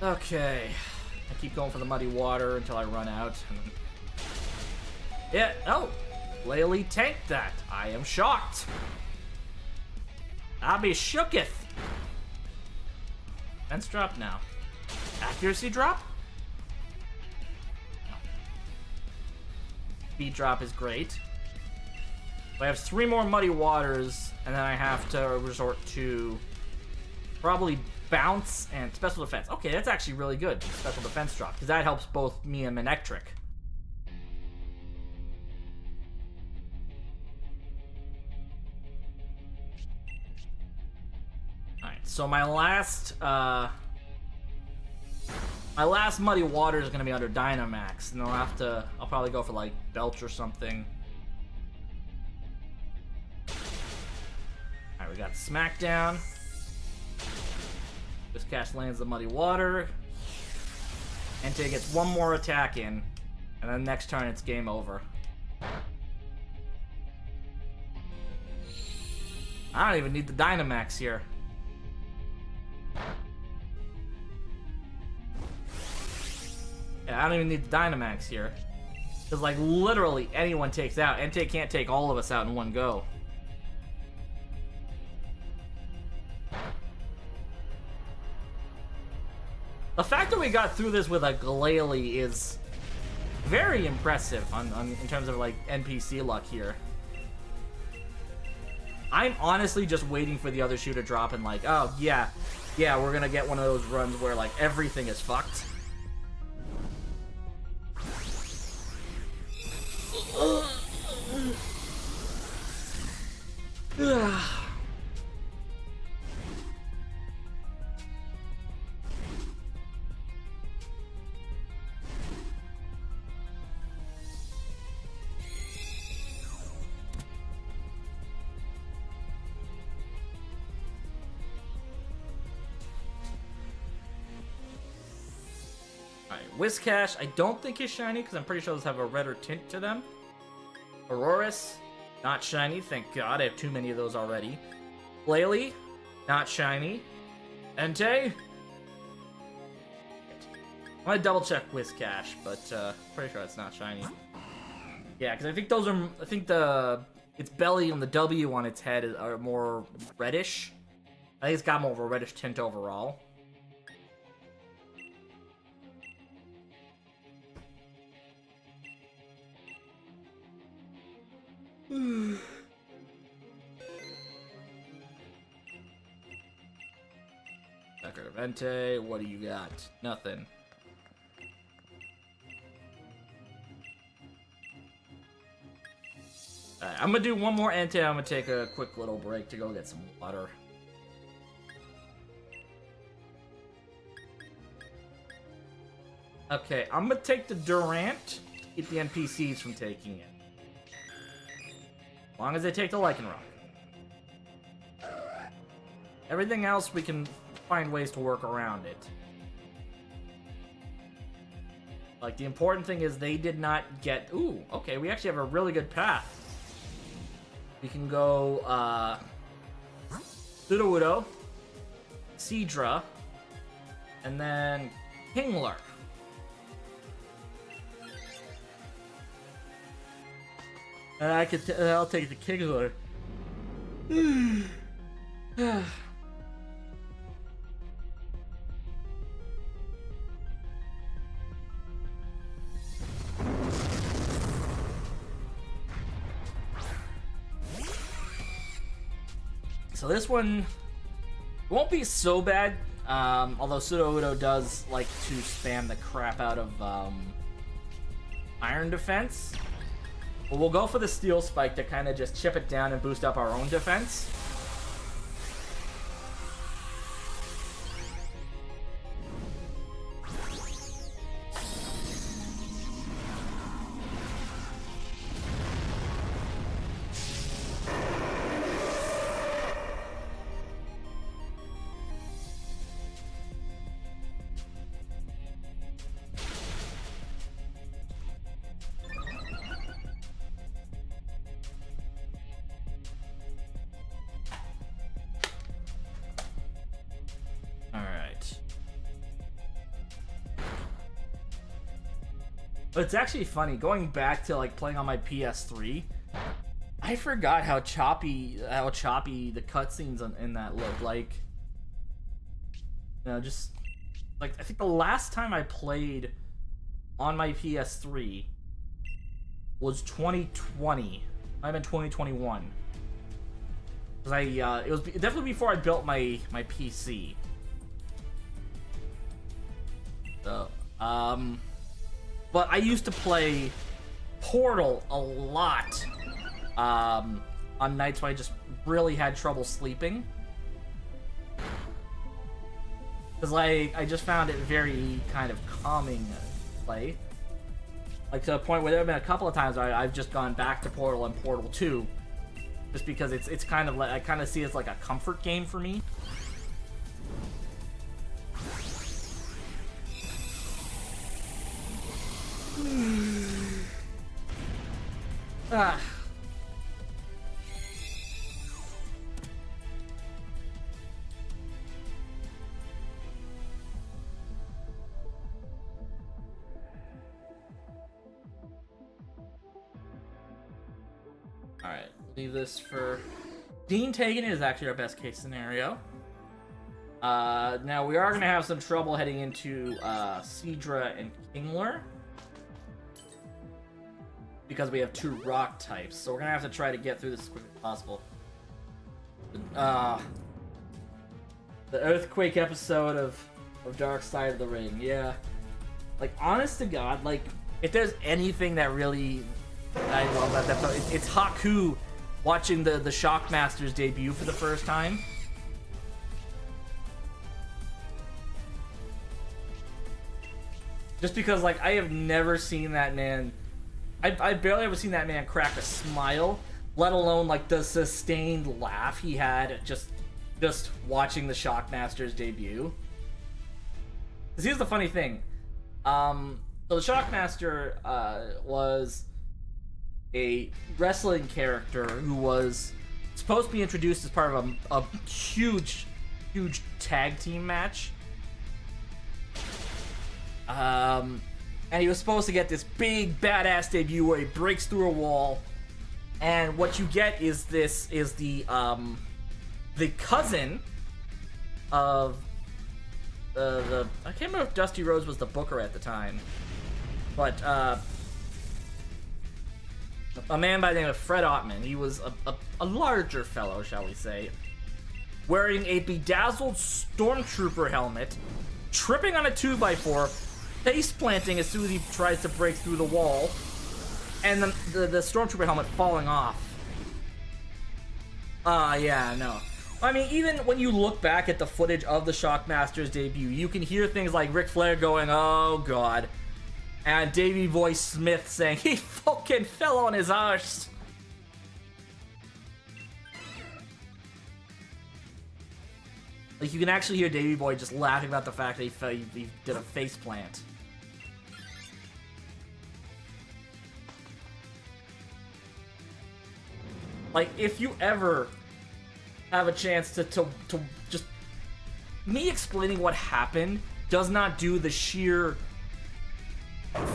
Okay. I keep going for the muddy water until I run out. Yeah, oh! Laylee tanked that. I am shocked. I be shooketh. Defense drop now. Accuracy drop? No. Speed drop is great. I have 3 more muddy waters, and then I have to resort to probably bounce and special defense. Okay, that's actually really good. Special defense drop, because that helps both me and Manectric. Alright, so my last muddy water is gonna be under Dynamax, and I'll probably go for like Belch or something. Alright, we got Smackdown. This cast lands the muddy water. Entei gets 1 more attack in, and then next turn it's game over. I don't even need the Dynamax here. Yeah, I don't even need the Dynamax here. Because, like, literally anyone takes out. Entei can't take all of us out in one go. The fact that we got through this with a Glalie is very impressive in terms of, like, NPC luck here. I'm honestly just waiting for the other shoe to drop and, like, oh, yeah, we're gonna get one of those runs where, like, everything is fucked. Whiscash, I don't think is shiny because I'm pretty sure those have a redder tint to them. Auroras, not shiny, thank God. I have too many of those already. Laylee, not shiny. Entei. I'm gonna double check Whiscash, but pretty sure it's not shiny. Yeah, because I think those are. I think its belly and the W on its head are more reddish. I think it's got more of a reddish tint overall. Record of Entei, what do you got? Nothing. Alright, I'm gonna do one more Entei. I'm gonna take a quick little break to go get some water. Okay, I'm gonna take the Durant to keep the NPCs from taking it. As long as they take the Lycanroc. Everything else, we can find ways to work around it. Like, the important thing is they did not get... Ooh, okay, we actually have a really good path. We can go, Sudowoodo, Seadra, and then Kingler. And I'll take the Kingler. So this one won't be so bad, although Sudowoodo does like to spam the crap out of Iron Defense. But we'll go for the Steel Spike to kind of just chip it down and boost up our own defense. But it's actually funny going back to like playing on my PS3. I forgot how choppy the cutscenes in that look. Like, you know, just like I think the last time I played on my PS3 was 2020. Might have been 2021. Because it was definitely before I built my PC. So, but I used to play Portal a lot on nights when I just really had trouble sleeping. Because, like, I just found it very kind of calming play. Like, to the point where there have been a couple of times where I've just gone back to Portal and Portal 2. Just because it's kind of like, I kind of see it as like a comfort game for me. Ah. Alright, leave this for... Dean taking it is actually our best case scenario. Now we are going to have some trouble heading into Seadra and Kingler. Because we have 2 rock types, so we're going to have to try to get through this as quickly as possible. The Earthquake episode of Dark Side of the Ring, yeah. Like, honest to God, like, if there's anything that really... I love that episode. It's Haku watching the Shockmaster's debut for the first time. Just because, like, I have never seen that man... I've barely ever seen that man crack a smile, let alone, like, the sustained laugh he had just watching the Shockmaster's debut. Because here's the funny thing. So the Shockmaster was a wrestling character who was supposed to be introduced as part of a huge tag team match. And he was supposed to get this big badass debut where he breaks through a wall, and what you get is the cousin of the I can't remember if Dusty Rhodes was the booker at the time, but a man by the name of Fred Ottman. He was a larger fellow, shall we say, wearing a bedazzled stormtrooper helmet, tripping on a 2x4, face planting as soon as he tries to break through the wall, and the stormtrooper helmet falling off. Yeah, no. I mean, even when you look back at the footage of the Shockmaster's debut, you can hear things like Ric Flair going, "Oh God," and Davey Boy Smith saying, "He fucking fell on his arse." Like, you can actually hear Davey Boy just laughing about the fact that he did a face plant. Like, if you ever have a chance to just... Me explaining what happened does not do the sheer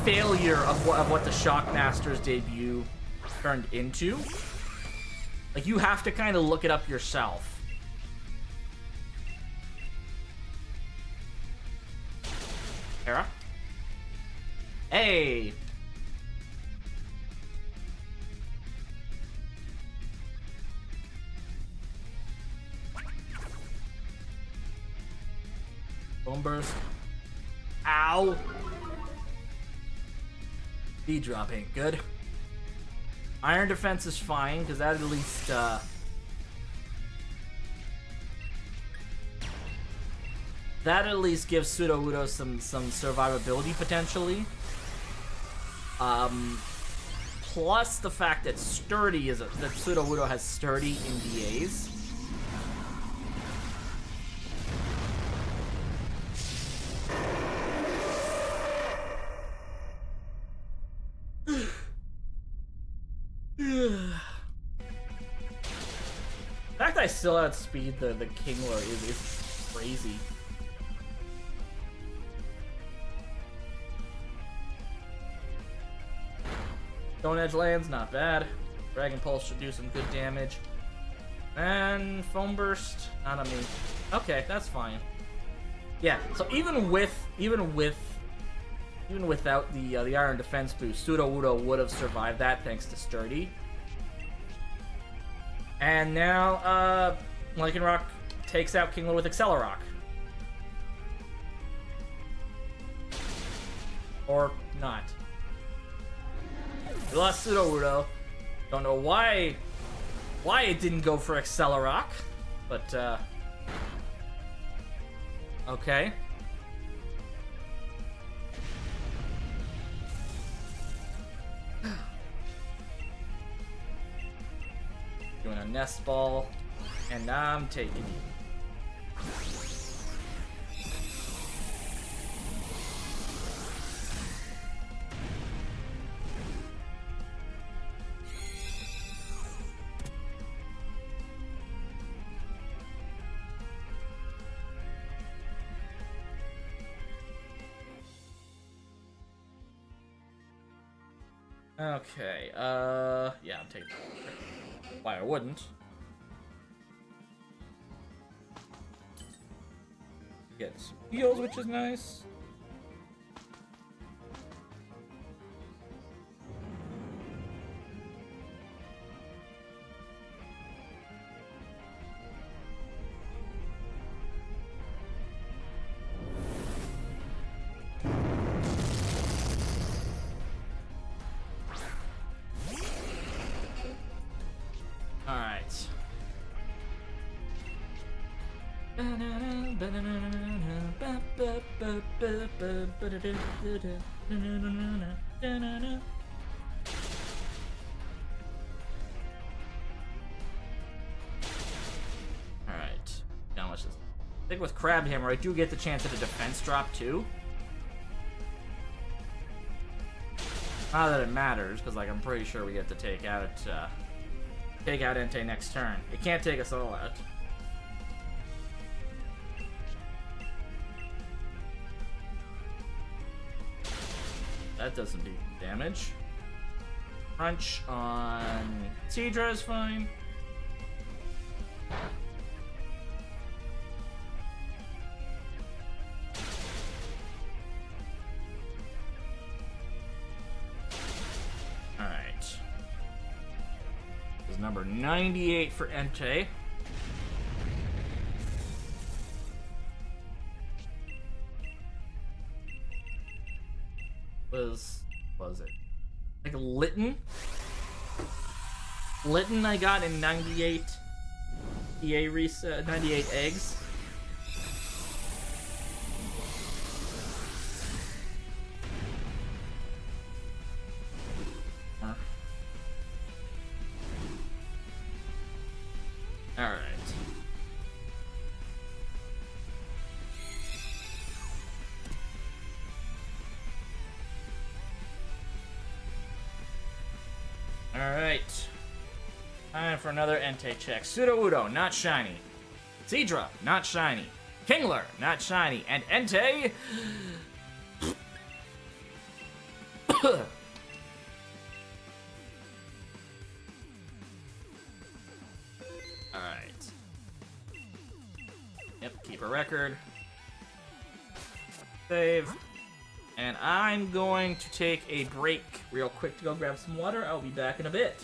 failure of what the Shockmaster's debut turned into. Like, you have to kind of look it up yourself. Hera? Hey! Bone burst. Ow! D-drop ain't good. Iron defense is fine, because that at least, that at least gives Pseudo-Udo some survivability, potentially. Plus the fact that Sturdy that Pseudo-Udo has Sturdy in DAs. The fact that I still outspeed the Kingler is crazy. Stone Edge lands, not bad. Dragon Pulse should do some good damage. And Foam Burst, not on me. Okay, that's fine. Yeah, so even without the Iron Defense boost, Sudowoodo would have survived that thanks to Sturdy. And now, Lycanroc takes out Kingler with Accelerock. Or not. We lost Sudowoodo. Don't know why it didn't go for Accelerock, but, okay. Doing a Nest Ball, and I'm taking you. Okay, yeah, I'm taking it. Why I wouldn't. Get some heals, which is nice. Alright. Now let's just... I think with Crab Hammer, I do get the chance at a defense drop too. Not that it matters, because like I'm pretty sure we get to take out Entei next turn. It can't take us all out. That doesn't do damage. Crunch on Seadra is fine. Alright. This is number 98 for Entei. Was it like Litten? Litten I got in 98 EA reset, 98 eggs. All right. Alright. Time for another Entei check. Sudowoodo, not shiny. Seadra, not shiny. Kingler, not shiny. And Entei... Alright. Yep, keep a record. Save. And I'm going to take a break real quick to go grab some water. I'll be back in a bit.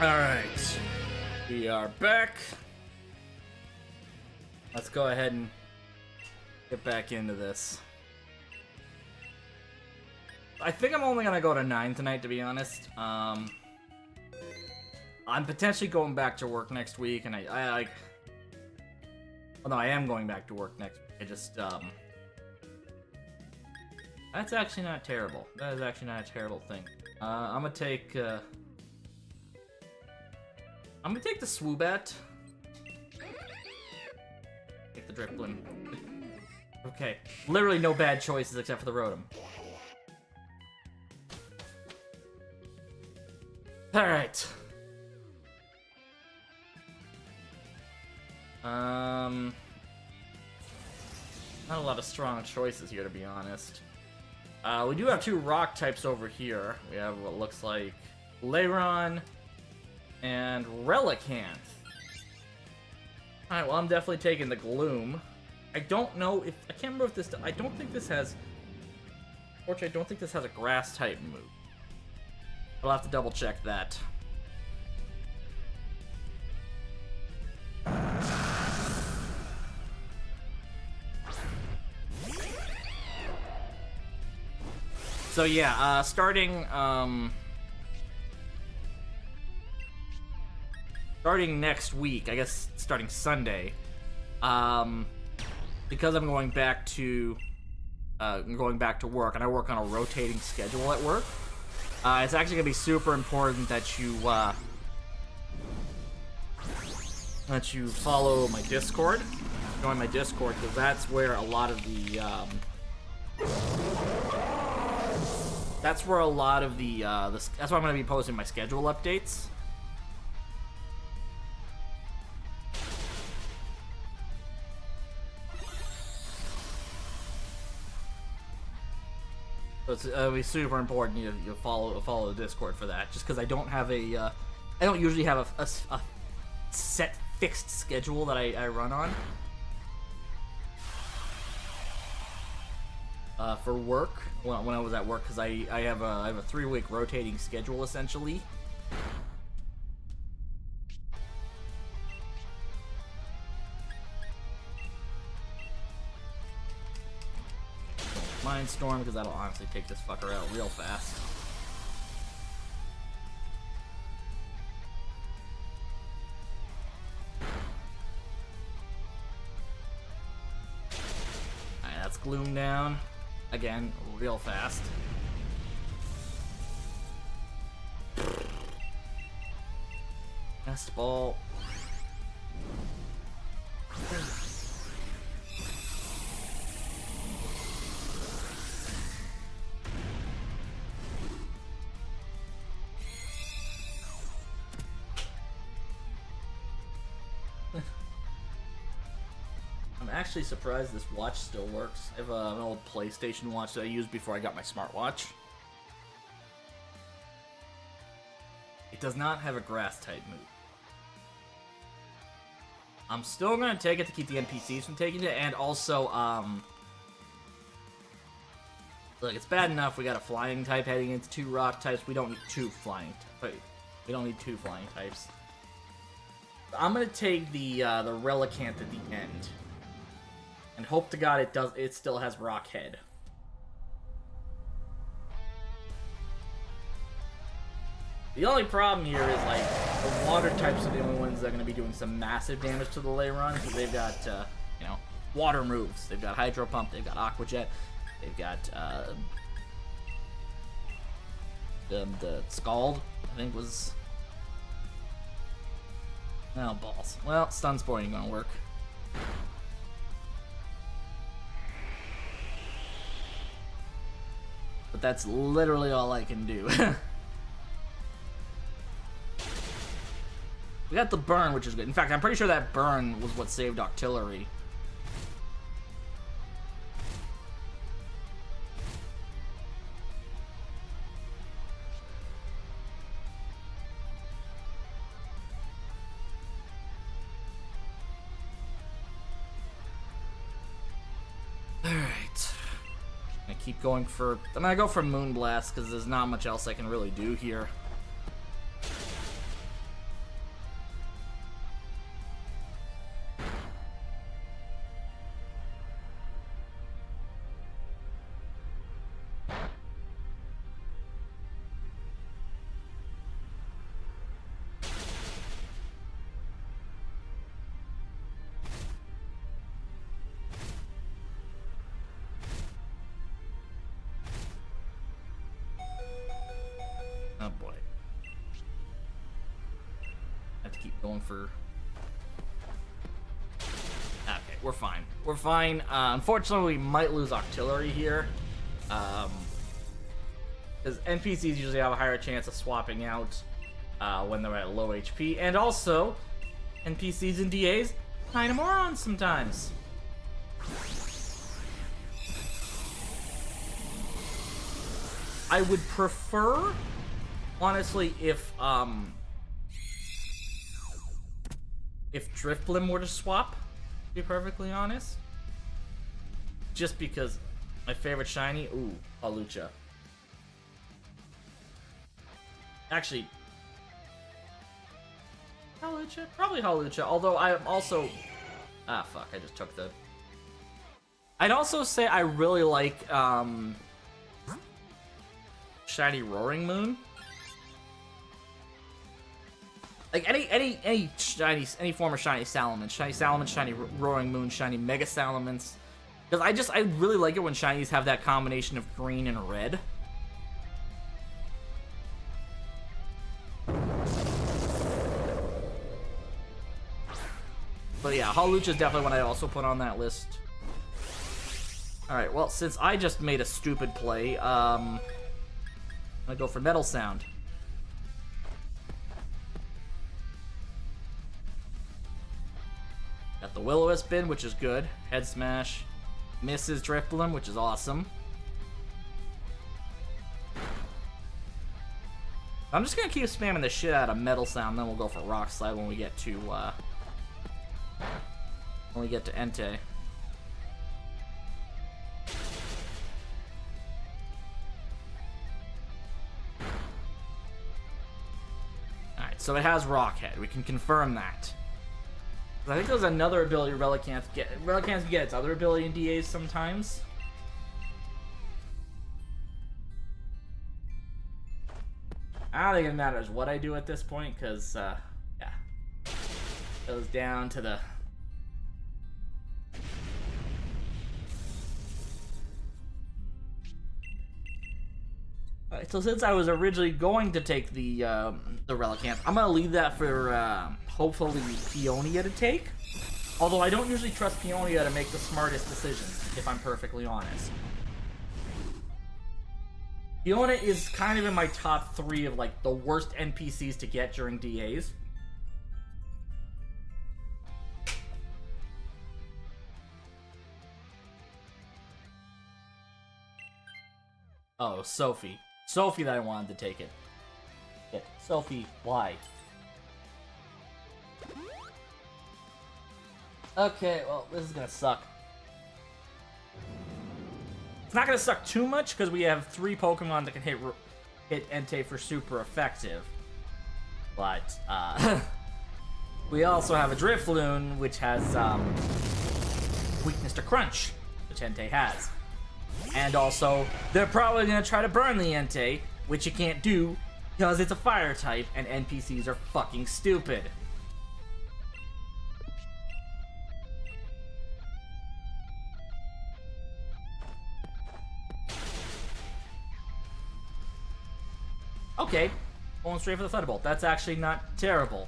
Alright. We are back. Let's go ahead and get back into this. I think I'm only gonna go to 9 tonight, to be honest. I'm potentially going back to work next week, and I like... Well, no, I am going back to work next week. I just, That's actually not terrible. That is actually not a terrible thing. I'm gonna take the Swoobat. Take the Dripplin. Okay. Literally no bad choices except for the Rotom. Alright. Not a lot of strong choices here, to be honest. We do have 2 rock types over here. We have what looks like Lairon and Relicanth. Alright, well, I'm definitely taking the Gloom. I don't know if... I can't remember if this... I don't think this has... Unfortunately, I don't think this has a grass type move. I'll have to double check that. So yeah, starting next week, I guess starting Sunday, because I'm going back to work, and I work on a rotating schedule at work. It's actually gonna be super important that you follow my Discord, join my Discord, because that's where a lot of the that's where I'm gonna be posting my schedule updates. So it'll be super important you follow the Discord for that. Just because I don't have I don't usually have a set fixed schedule that I run on for work when I was at work, because I have a 3-week rotating schedule essentially. Mindstorm, because that'll honestly take this fucker out real fast. Alright, that's Gloom down. Again, real fast. Nest Ball. I'm actually surprised this watch still works. I have an old PlayStation watch that I used before I got my smartwatch. It does not have a grass type move. I'm still gonna take it to keep the NPCs from taking it, and also, look, it's bad enough we got a flying type heading into 2 rock types. We don't need 2 flying. We don't need 2 flying types. I'm gonna take the Relicanth at the end, and hope to God it still has Rock Head. The only problem here is, like, the water types are the only ones that are going to be doing some massive damage to the Lairon, because they've got, you know, water moves. They've got Hydro Pump, they've got Aqua Jet, they've got, the Scald, I think was... Oh, balls. Well, Stun Spore ain't gonna work. But that's literally all I can do. We got the burn, which is good. In fact, I'm pretty sure that burn was what saved Octillery. Alright. I keep going for... I'm gonna go for Moonblast, because there's not much else I can really do here. Going for... Okay, we're fine. We're fine. Unfortunately, we might lose Octillery here. Because NPCs usually have a higher chance of swapping out when they're at low HP. And also, NPCs and DAs, kind of morons sometimes. I would prefer, honestly, if Drifblim were to swap, to be perfectly honest. Just because my favorite shiny, ooh, Hawlucha. Actually, Hawlucha? Probably Hawlucha, although I am also... Ah, fuck, I just took the... I'd also say I really like, shiny Roaring Moon. Like, any shiny, any form of shiny Salamence. Shiny Salamence, shiny Roaring Moon, shiny Mega Salamence. Because I really like it when shinies have that combination of green and red. But yeah, Hawlucha is definitely one I also put on that list. Alright, well, since I just made a stupid play, I'm gonna go for Metal Sound. Got the Will-O-Wisp in, which is good. Head Smash. Misses Drifblim, which is awesome. I'm just gonna keep spamming the shit out of Metal Sound, then we'll go for Rock Slide when we get to, Entei. Alright, so it has Rock Head. We can confirm that. I think there's another ability Relicanth get. Relicanth get its other ability in DAs sometimes. I don't think it matters what I do at this point, because, yeah. Goes down to the... Alright, so since I was originally going to take the Relicanth, I'm gonna leave that for, hopefully Peonia to take. Although I don't usually trust Peonia to make the smartest decisions, if I'm perfectly honest. Peonia is kind of in my top 3 of, like, the worst NPCs to get during DAs. Oh, Sophie. Sophie that I wanted to take it. Yeah, Sophie, why? Okay, well, this is gonna suck. It's not gonna suck too much, because we have 3 Pokemon that can hit Entei for super effective. But, we also have a Drifloon, which has, weakness to Crunch, which Entei has. And also, they're probably gonna try to burn the Entei, which you can't do, because it's a fire type, and NPCs are fucking stupid. Okay, going straight for the Thunderbolt. That's actually not terrible.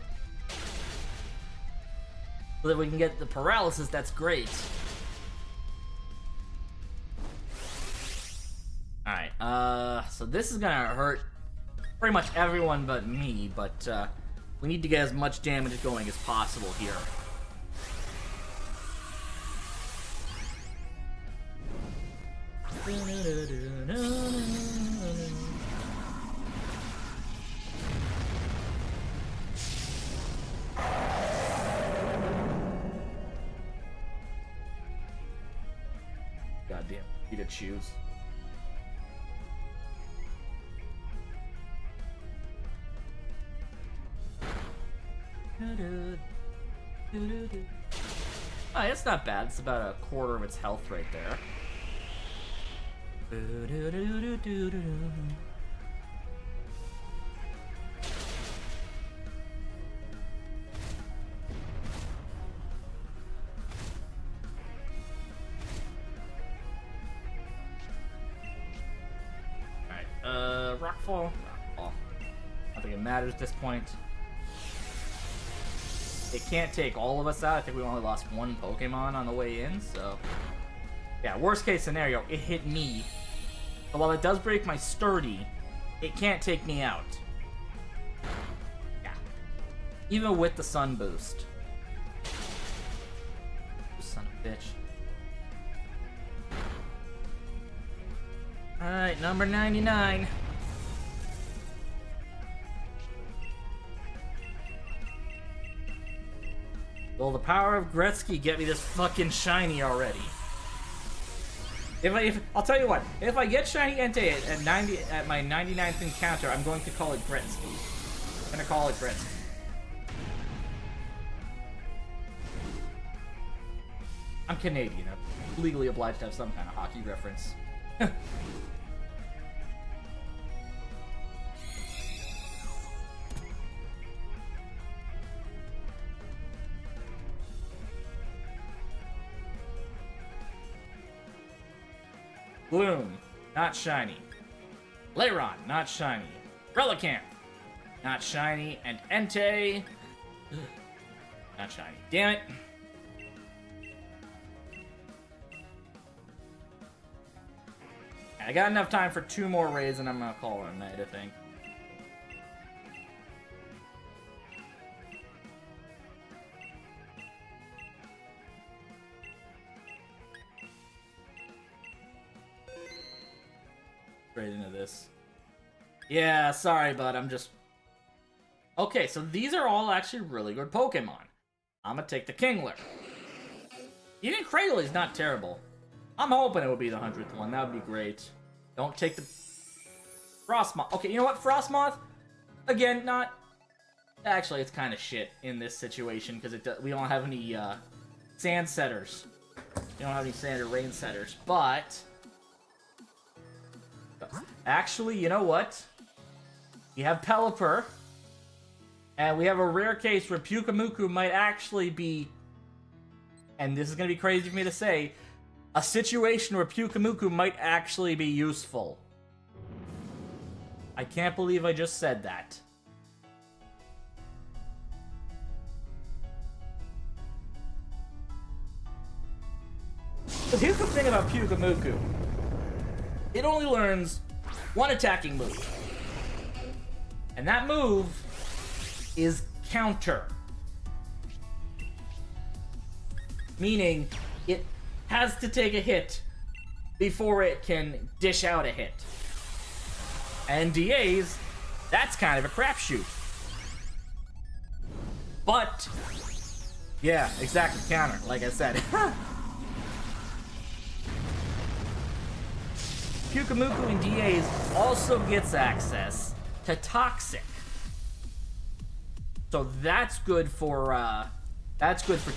So that we can get the paralysis, that's great. Alright, so this is gonna hurt pretty much everyone but me, but we need to get as much damage going as possible here. Goddamn, you to choose. Alright, it's not bad. It's about a quarter of its health right there. Alright, Rockfall. I don't think it matters at this point. it can't take all of us out. I think we only lost one Pokemon on the way in, so... Yeah, worst case scenario, it hit me. But while it does break my sturdy, it can't take me out. Yeah. Even with the sun boost. Son of a bitch. Alright, number 99. Will the power of Gretzky get me this fucking shiny already? If I'll tell you what, if I get shiny Entei at my 99th encounter, I'm going to call it Gretzky. I'm gonna call it Gretzky. I'm Canadian. I'm legally obliged to have some kind of hockey reference. Bloom, not shiny. Lairon, not shiny. Relicanth, not shiny. And Entei, not shiny. Damn it. I got enough time for 2 more raids and I'm gonna call it a night, I think. Straight into this. Yeah, sorry, bud. I'm just... Okay, so these are all actually really good Pokemon. I'm gonna take the Kingler. Even Cradle is not terrible. I'm hoping it would be the 100th one. That would be great. Don't take the... Frostmoth. Okay, you know what? Frostmoth? Again, not... Actually, it's kind of shit in this situation, because we don't have any sand setters. We don't have any sand or rain setters, but... Actually, you know what? We have Pelipper, and we have a rare case where Pyukumuku might actually be, and this is going to be crazy for me to say, a situation where Pyukumuku might actually be useful. I can't believe I just said that. But here's the thing about Pyukumuku. It only learns one attacking move. And that move is counter. Meaning, it has to take a hit before it can dish out a hit. And DAs, that's kind of a crapshoot. But, yeah, exactly, counter, like I said. Pyukumuku in DAs also gets access to Toxic. So that's good for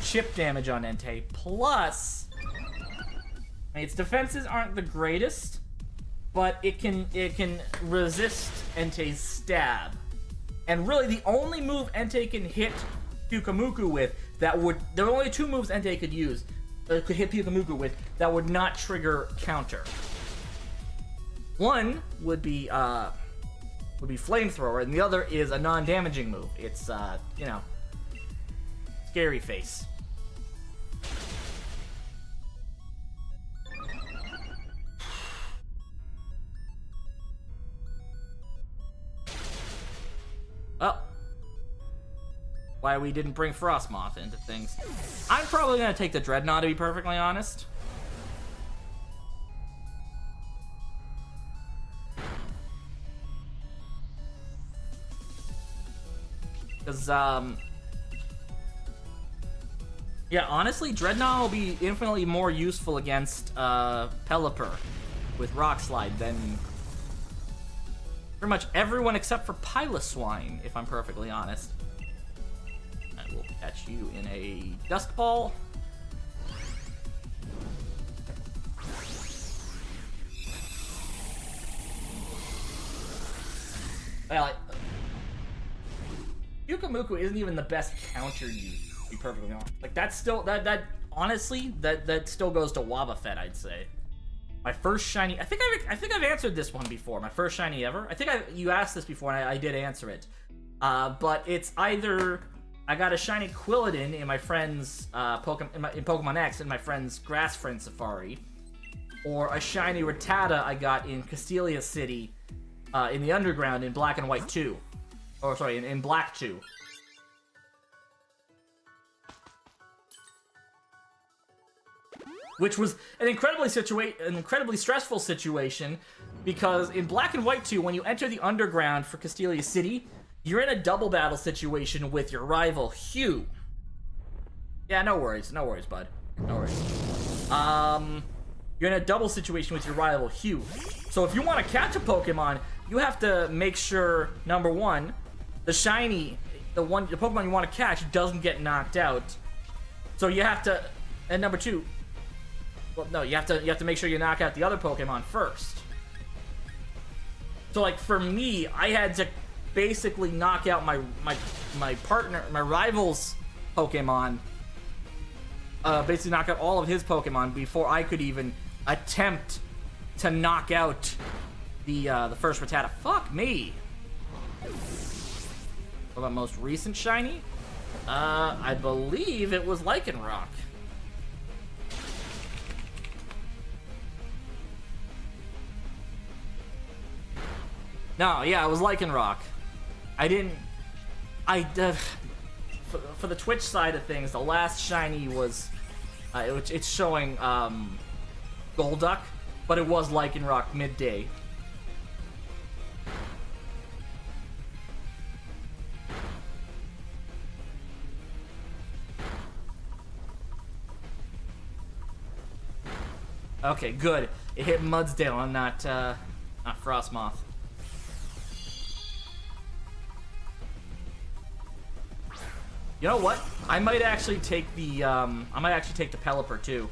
chip damage on Entei. Plus, I mean, its defenses aren't the greatest, but it can resist Entei's stab. And really, the only move Entei can hit Pyukumuku with there are only 2 moves Entei could use could hit Pyukumuku with that would not trigger counter. One would be Flamethrower, and the other is a non-damaging move. It's you know, Scary Face. Well, why we didn't bring Frostmoth into things. I'm probably gonna take the Dreadnought, to be perfectly honest. Because, yeah, honestly, Dreadnought will be infinitely more useful against, Pelipper with Rock Slide than pretty much everyone except for Piloswine, if I'm perfectly honest. I will catch you in a Dusk Ball. Well, Pyukumuku isn't even the best counter use, to be perfectly honest. Like, that's still, honestly, that still goes to Wobbuffet, I'd say. My first shiny, I think I've answered this one before. My first shiny ever. I think you asked this before, and I did answer it. But it's either I got a shiny Quilladin in my friend's in Pokemon X in my friend's Grass Friend Safari, or a shiny Rattata I got in Castelia City in the Underground in Black and White 2. Or sorry, in Black 2. Which was an incredibly stressful situation, because in Black and White 2, when you enter the Underground for Castelia City, you're in a double battle situation with your rival, Hugh. Yeah, no worries, bud. No worries. You're in a double situation with your rival, Hugh. So if you want to catch a Pokemon, you have to make sure, number one, the shiny, the Pokemon you want to catch doesn't get knocked out. So you have to, and number two, well, no, you have to make sure you knock out the other Pokemon first. So like for me, I had to basically knock out my partner, my rival's Pokemon. Basically knock out all of his Pokemon before I could even attempt to knock out the first Rattata. Fuck me. What about most recent shiny? I believe it was Lycanroc. No, yeah, it was Lycanroc. For the Twitch side of things, the last shiny was, it's showing Golduck, but it was Lycanroc midday. Okay, good. It hit Mudsdale and not Frostmoth. You know what? I might actually take the Pelipper too.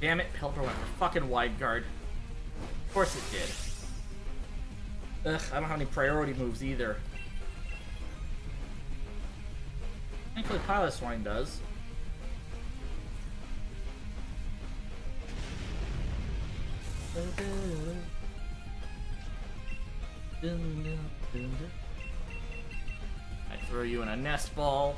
Damn it, Pelipper went for fucking Wide Guard. Of course it did. Ugh, I don't have any priority moves either. Thankfully, Piloswine does. I throw you in a nest ball.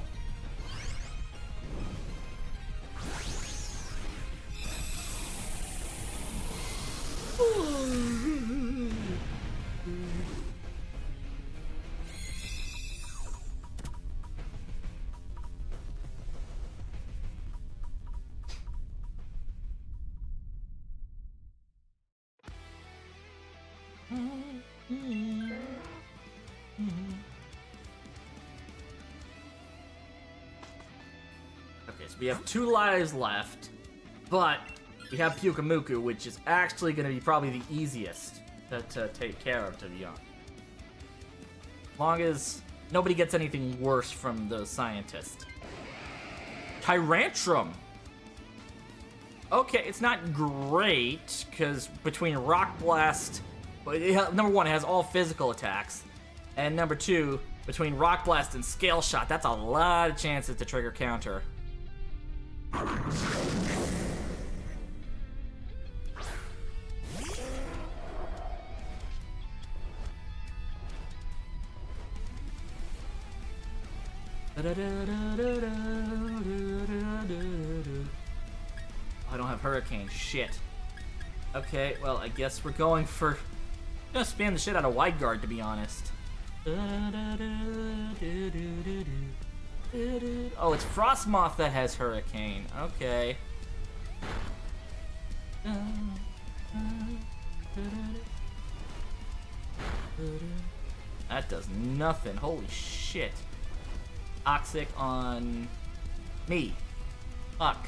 Okay, so we have 2 lives left, but we have Pyukumuku, which is actually going to be probably the easiest to take care of, to be honest. As long as nobody gets anything worse from the scientist. Tyrantrum! Okay, it's not great, because between Rock Blast... number one, it has all physical attacks. And number two, between Rock Blast and Scale Shot, that's a lot of chances to trigger counter. I don't have Hurricane. Shit. Okay, well, I guess we're going for... I'm gonna spam the shit out of Wide Guard, to be honest. Oh, it's Frostmoth that has Hurricane. Okay. That does nothing. Holy shit. Toxic on me. Fuck.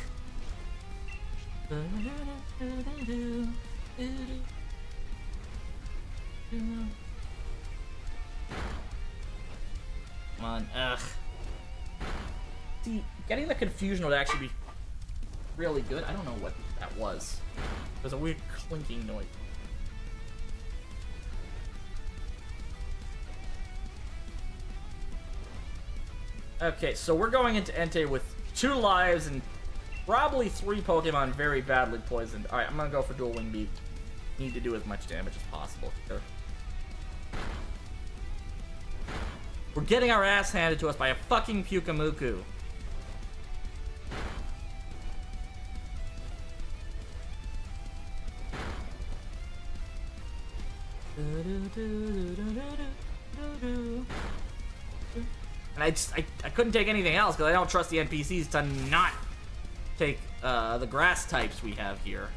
Come on, ugh. See, getting the confusion would actually be really good. I don't know what that was. There's a weird clinking noise. Okay, so we're going into Entei with 2 lives and probably 3 Pokemon very badly poisoned. Alright, I'm gonna go for Dual Wing Beat. Need to do as much damage as possible here. We're getting our ass handed to us by a fucking Pyukamuku. And I couldn't take anything else because I don't trust the NPCs to not take the grass types we have here.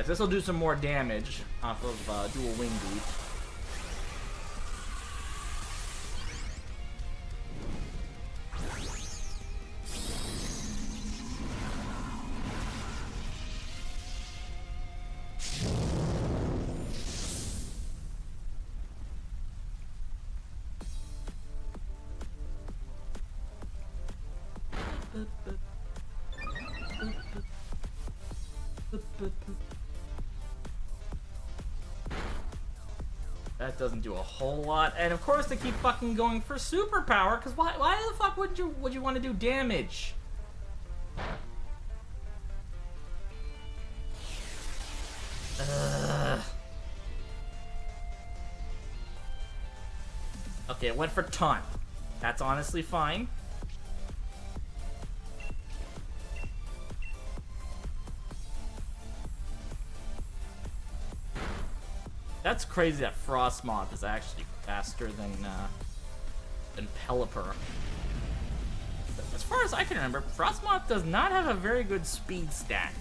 This will do some more damage off of Dual Wing Beat. That doesn't do a whole lot, and of course they keep fucking going for superpower. Because why the fuck would you want to do damage? Okay, it went for taunt. That's honestly fine. That's crazy that Frostmoth is actually faster than Pelipper. As far as I can remember, Frostmoth does not have a very good speed stat.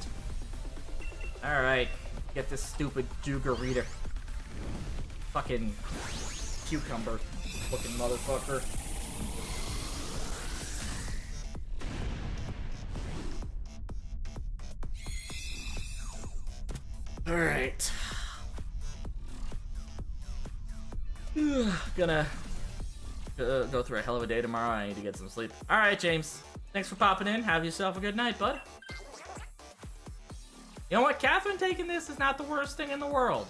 Alright, get this stupid Jugarita. Fucking cucumber looking motherfucker. Alright. Gonna go through a hell of a day tomorrow. I need to get some sleep. Alright, James. Thanks for popping in. Have yourself a good night, bud. You know what? Catherine taking this is not the worst thing in the world.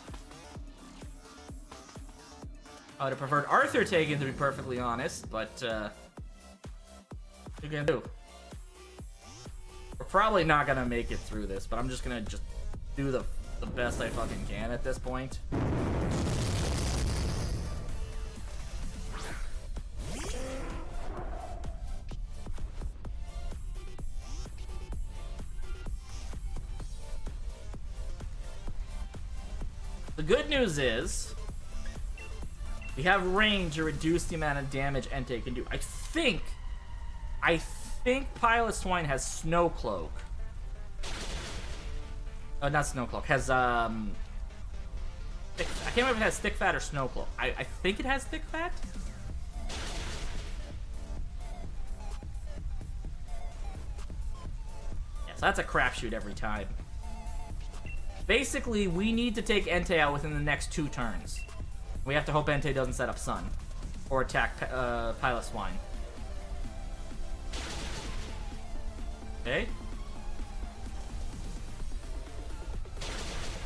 I would have preferred Arthur taking, to be perfectly honest, but what you gonna do? We're probably not gonna make it through this, but I'm just gonna do the best I fucking can at this point. The good news is, we have range to reduce the amount of damage Entei can do. I think Pilot Swine has Snow Cloak. Oh, not Snow Cloak. Has I can't remember if it has Thick Fat or Snow Cloak. I think it has Thick Fat. Yeah, so that's a crapshoot every time. Basically, we need to take Entei out within the next 2 turns. We have to hope Entei doesn't set up Sun. Or attack Pilot Swine. Okay.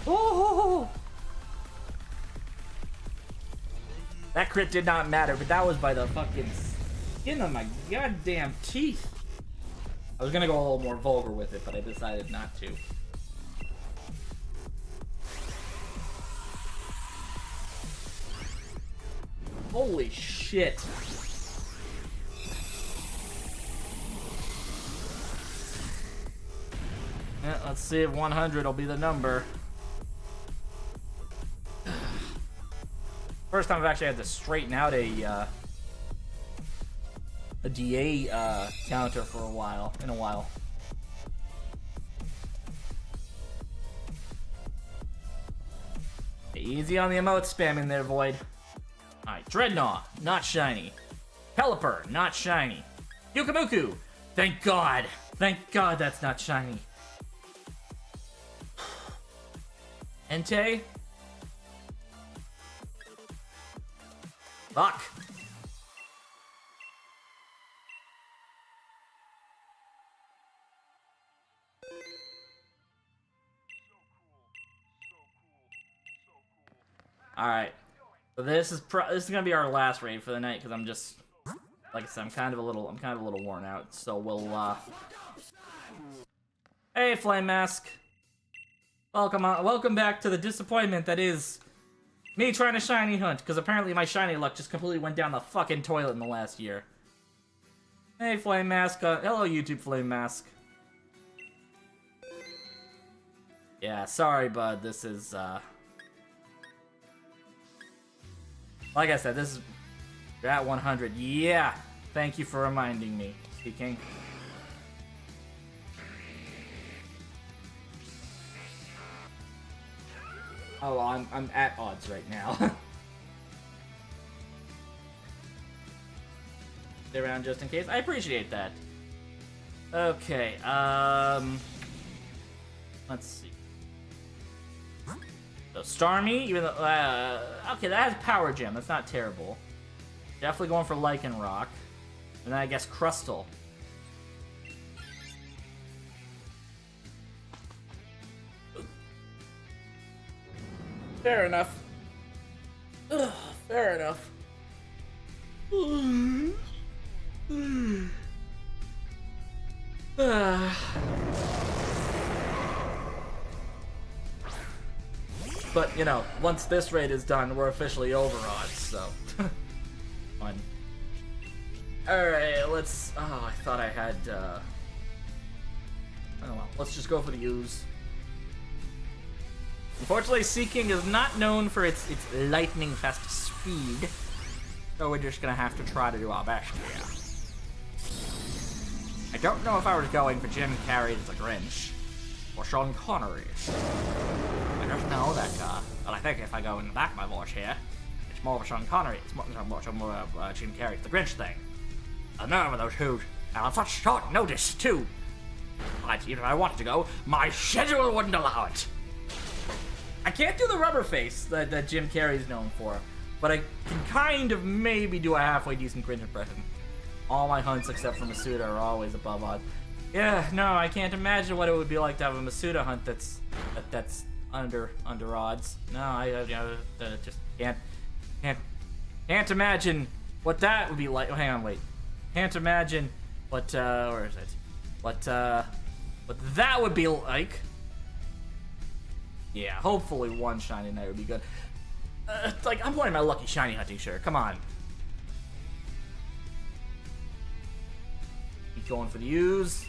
Oh! That crit did not matter, but that was by the fucking skin of my goddamn teeth. I was gonna go a little more vulgar with it, but I decided not to. Holy shit. Yeah, let's see if 100 will be the number. First time I've actually had to straighten out a DA counter for a while. Easy on the emote spam in there, Void. Alright, Dreadnought, not shiny. Pelipper, not shiny. Yukamuku, thank God. Thank God that's not shiny. Entei? Fuck. Alright. So this is gonna be our last raid for the night, because I'm just, like I said, I'm kind of a little worn out. So we'll Hey, Flame Mask. Welcome back to the disappointment that is me trying to shiny hunt, because apparently my shiny luck just completely went down the fucking toilet in the last year. Hey, Flame Mask. Hello, YouTube Flame Mask. Yeah, sorry, bud. This is, like I said, this is... You're at 100. Yeah! Thank you for reminding me, Speaking. Oh, I'm at odds right now. Stay around just in case. I appreciate that. Okay, let's see. So Starmie, even though, okay, that has Power Gem. That's not terrible. Definitely going for Lycanroc. And then I guess Crustle. Fair enough. Ugh, fair enough. But, you know, once this raid is done, we're officially over odds, so... Fun. Alright, let's... Oh, I thought I had, Oh well, let's just go for the ooze. Unfortunately, Seeking is not known for its lightning fast speed, so we're just gonna have to try to do our best here. I don't know if I was going for Jim Carrey as a Grinch, or Sean Connery. I just know that, well, I think if I go in the back of my voice here, it's more of a Sean Connery, it's more of Jim Carrey, the Grinch thing. I know those two, and on such short notice, too. But even if I wanted to go, my schedule wouldn't allow it. I can't do the rubber face that Jim Carrey's known for, but I can kind of maybe do a halfway decent Grinch impression. All my hunts except for Masuda are always above odds. Yeah, no, I can't imagine what it would be like to have a Masuda hunt that's under odds. No, I just can't imagine what that would be like. Oh, hang on, wait. Can't imagine what where is it? What that would be like. Yeah, hopefully one shiny night would be good. Like, I'm wearing my lucky shiny hunting shirt. Come on. Keep going for the U's.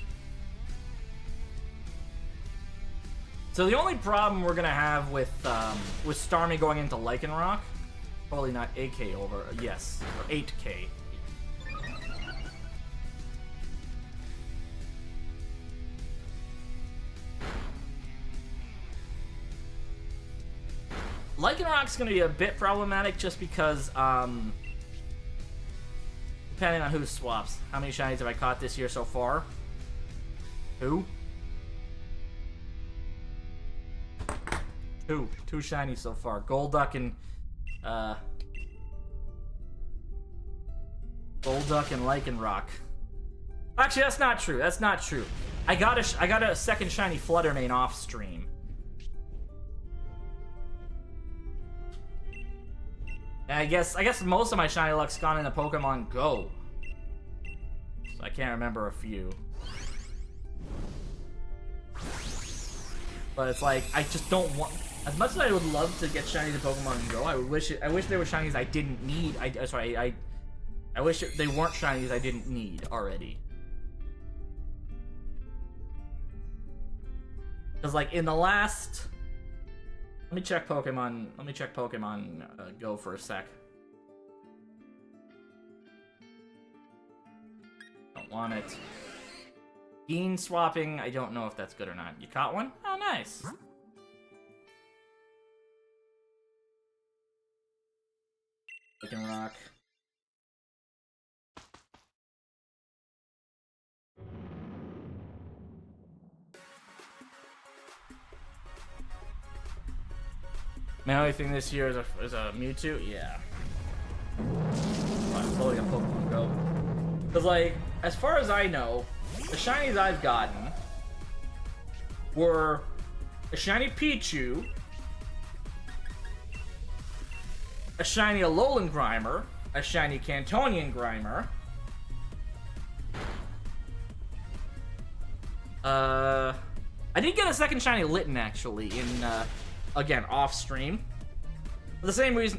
So the only problem we're gonna have with Starmie going into Lycanroc, probably not 8k over. Yes, or 8k. Lycanroc's gonna be a bit problematic just because, depending on who swaps. How many shinies have I caught this year so far? Two? Two shinies so far. Golduck and, Lycanroc. Actually, that's not true. That's not true. I got a second shiny Fluttermane off stream. I guess most of my shiny luck's gone into Pokemon Go. So I can't remember a few. But it's like, I just don't want... As much as I would love to get shiny to Pokemon Go, I wish there were shinies I didn't need. I wish they weren't shinies I didn't need already. Because like in the last... Let me check Pokemon Go for a sec. Don't want it. Bean swapping, I don't know if that's good or not. You caught one? Oh, nice. Lycanroc. My only thing this year is a Mewtwo? Yeah. I'm totally gonna Pokemon Go. Because, like, as far as I know, the shinies I've gotten were a shiny Pichu, a shiny Alolan Grimer, a shiny Cantonian Grimer. I did get a second shiny Litten, actually, in, again, off-stream. For the same reason...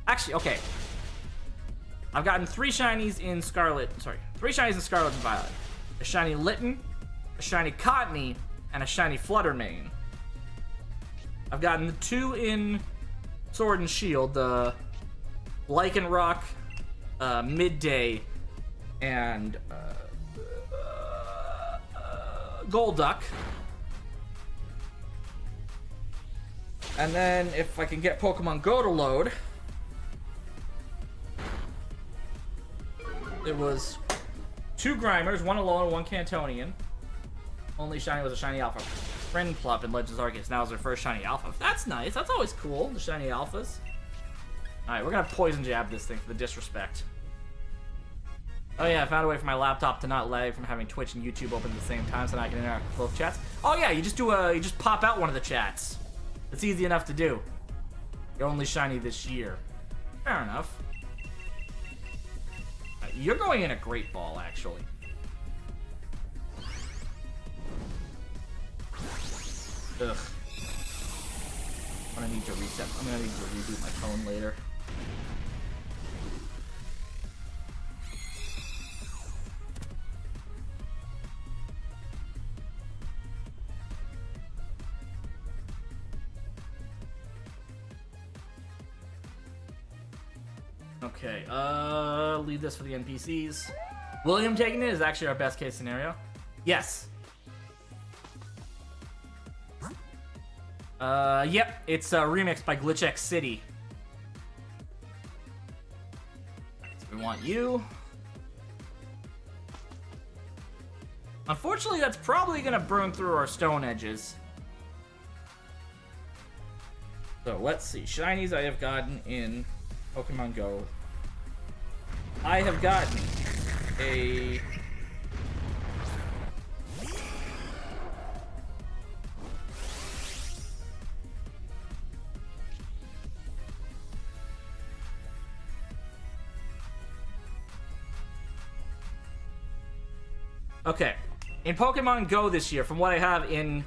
Actually, okay. I've gotten three shinies in Scarlet and Violet. A shiny Litten, a shiny Cottony, and a shiny Fluttermane. I've gotten the two in Sword and Shield, the Lycanroc, Midday, and Golduck. And then, if I can get Pokemon Go to load, it was two Grimers, one Alolan, one Cantonian. Only shiny was a shiny Alpha. Friendplup in Legends Arceus now is their first shiny Alpha. That's nice. That's always cool, the shiny Alphas. Alright, we're gonna Poison Jab this thing for the disrespect. Oh yeah, I found a way for my laptop to not lag from having Twitch and YouTube open at the same time so that I can interact with both chats. Oh yeah, you just pop out one of the chats. It's easy enough to do. You're only shiny this year. Fair enough. You're going in a Great Ball, actually. Ugh. I'm gonna need to reset. I'm gonna need to reboot my phone later. Okay, leave this for the NPCs. William taking it is actually our best case scenario. Yes. Yep, it's a remix by GlitchX City. So we want you. Unfortunately, that's probably gonna burn through our stone edges. So let's see. Shinies I have gotten in Pokemon Go. I have gotten a... Okay, in Pokemon Go this year, from what I have in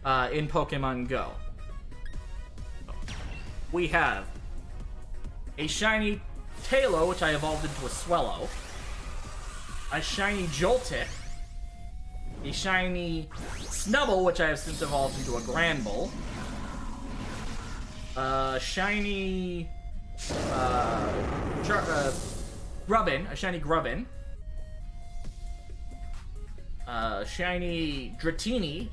Pokemon Go, we have a shiny Tailo, which I evolved into a Swellow, a shiny Joltik, a shiny Snubbull, which I have since evolved into a Granbull, shiny Grubbin, a shiny Grubbin, shiny Dratini,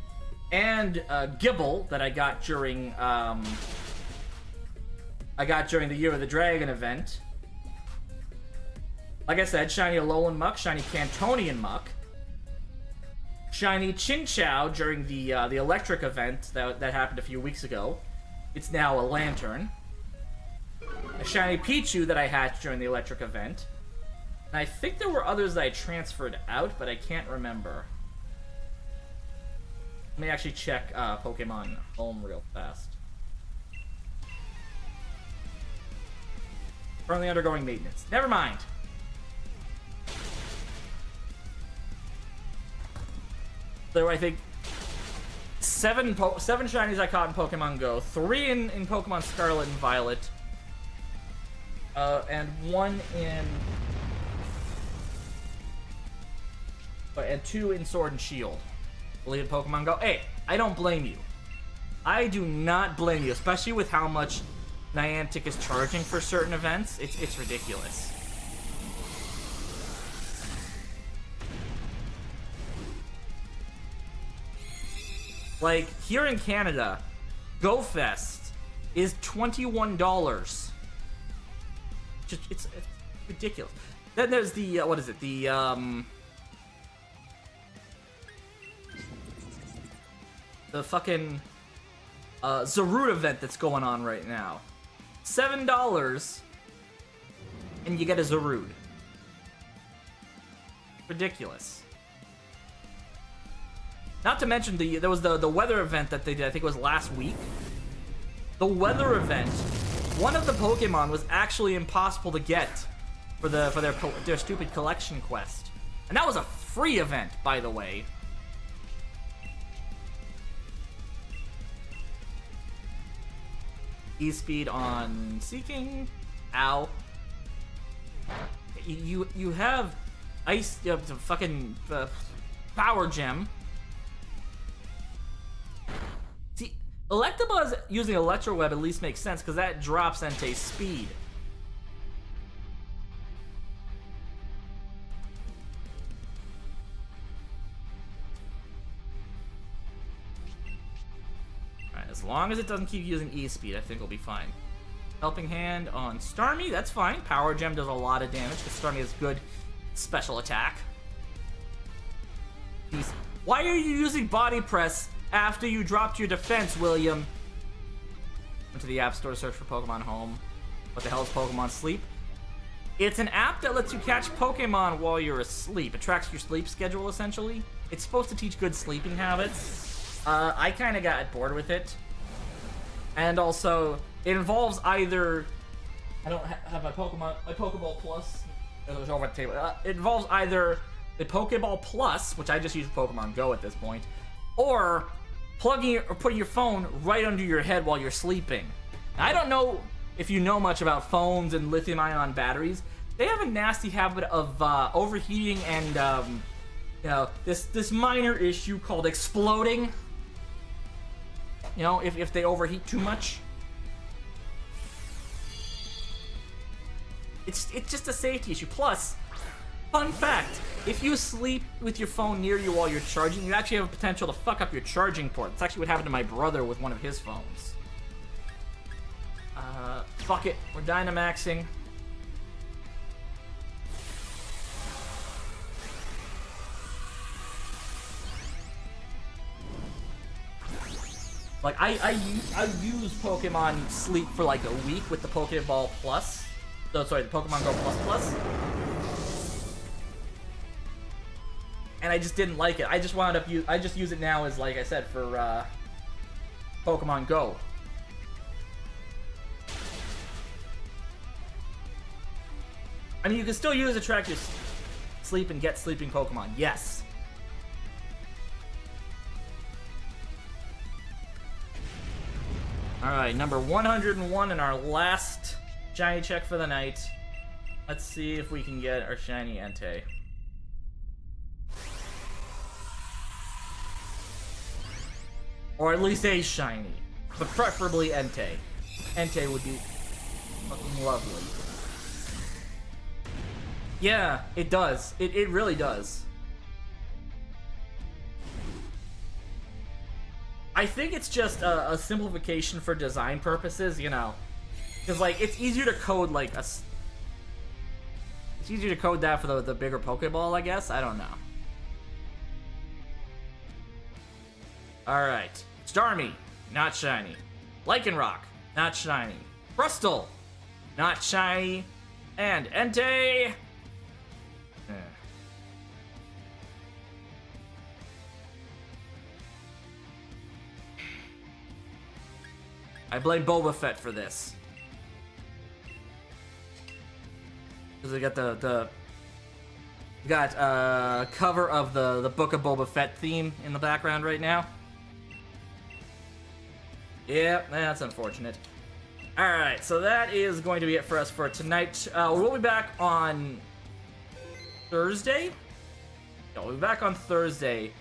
and Gibble that I got during the Year of the Dragon event. Like I said, shiny Alolan Muck, shiny Cantonian Muck, shiny Chinchou during the Electric event that happened a few weeks ago. It's now a Lantern. A shiny Pichu that I hatched during the Electric event. And I think there were others that I transferred out, but I can't remember. Let me actually check Pokemon Home real fast. Currently undergoing maintenance. Never mind. So I think seven shinies I caught in Pokemon Go, 3 in Pokemon Scarlet and Violet, and 1 in... and 2 in Sword and Shield. Believe Pokemon Go. Hey, I don't blame you. I do not blame you, especially with how much Niantic is charging for certain events. It's ridiculous. Like, here in Canada, GoFest is $21. It's ridiculous. Then there's the, what is it? The fucking Zarude event that's going on right now. $7 and you get a Zarude. Ridiculous. Not to mention there was the weather event that they did, I think it was last week. The weather event one of the Pokemon was actually impossible to get for their stupid collection quest. And that was a free event, by the way. E-speed on Seeking. Ow. You have ice, fucking power gem. See, Electabuzz using Electro Web at least makes sense because that drops Entei's speed. Alright, as long as it doesn't keep using E-speed, I think we'll be fine. Helping Hand on Starmie, that's fine. Power Gem does a lot of damage because Starmie has good special attack. Jeez. Why are you using Body Press after you dropped your defense, William? Went to the App Store to search for Pokemon Home. What the hell is Pokemon Sleep? It's an app that lets you catch Pokemon while you're asleep. It tracks your sleep schedule, essentially. It's supposed to teach good sleeping habits. I kind of got bored with it. And also, it involves either... I don't have my Pokeball Plus. It was over at the table. It involves either the Pokeball Plus, which I just use Pokemon Go at this point, or putting your phone right under your head while you're sleeping. Now, I don't know if you know much about phones and lithium-ion batteries. They have a nasty habit of overheating and, you know, this minor issue called exploding. You know, if they overheat too much. It's just a safety issue. Plus, fun fact, if you sleep with your phone near you while you're charging, you actually have a potential to fuck up your charging port. That's actually what happened to my brother with one of his phones. Fuck it, we're Dynamaxing. Like, I use Pokemon Sleep for like a week with the Pokeball Plus. So, sorry, the Pokemon Go Plus. And I just didn't like it. I just wound up I just use it now as, like I said, for Pokemon Go. I mean, you can still use it to track your sleep and get sleeping Pokemon. Yes. Alright, number 101 in our last shiny check for the night. Let's see if we can get our shiny Entei. Or at least a shiny. But preferably Entei. Entei would be fucking lovely. Yeah, it does. It really does. I think it's just a simplification for design purposes, you know. Because, like, it's easier to code, like, it's easier to code that for the bigger Pokeball, I guess? I don't know. Alright. Starmie, not shiny. Lycanroc, not shiny. Brustle, not shiny. And Entei... I blame Boba Fett for this. Because we got we got cover of the Book of Boba Fett theme in the background right now. Yeah, that's unfortunate. Alright, so that is going to be it for us for tonight. We'll be back on Thursday? No, we'll be back on Thursday.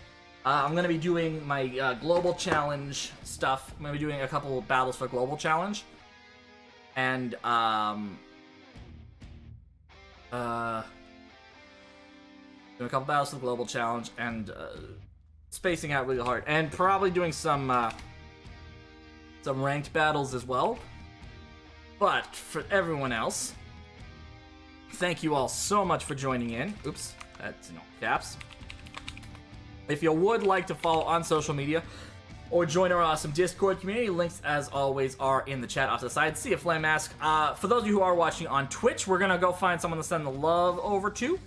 I'm going to be doing my Global Challenge stuff. I'm going to be doing a couple of battles for Global Challenge. And, doing a couple battles for the Global Challenge and spacing out really hard. And probably doing some ranked battles as well. But for everyone else, thank you all so much for joining in. Oops, that's in all caps. If you would like to follow on social media or join our awesome Discord community, links as always are in the chat off to the side. See a Flame Mask. For those of you who are watching on Twitch, we're gonna go find someone to send the love over to.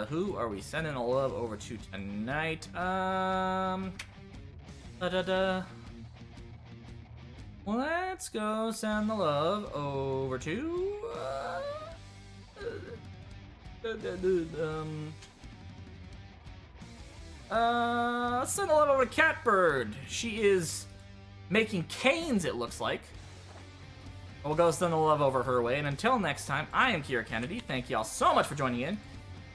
Who are we sending the love over to tonight? Let's go send the love over to... let's send the love over to Catbird. She is making canes, it looks like. We'll go send the love over her way. And until next time, I am Kira Kennedy. Thank you all so much for joining in.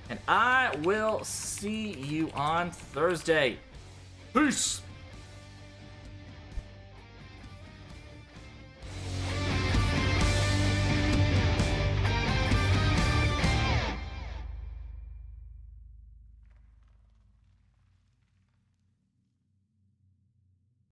And I will see you on Thursday. Peace!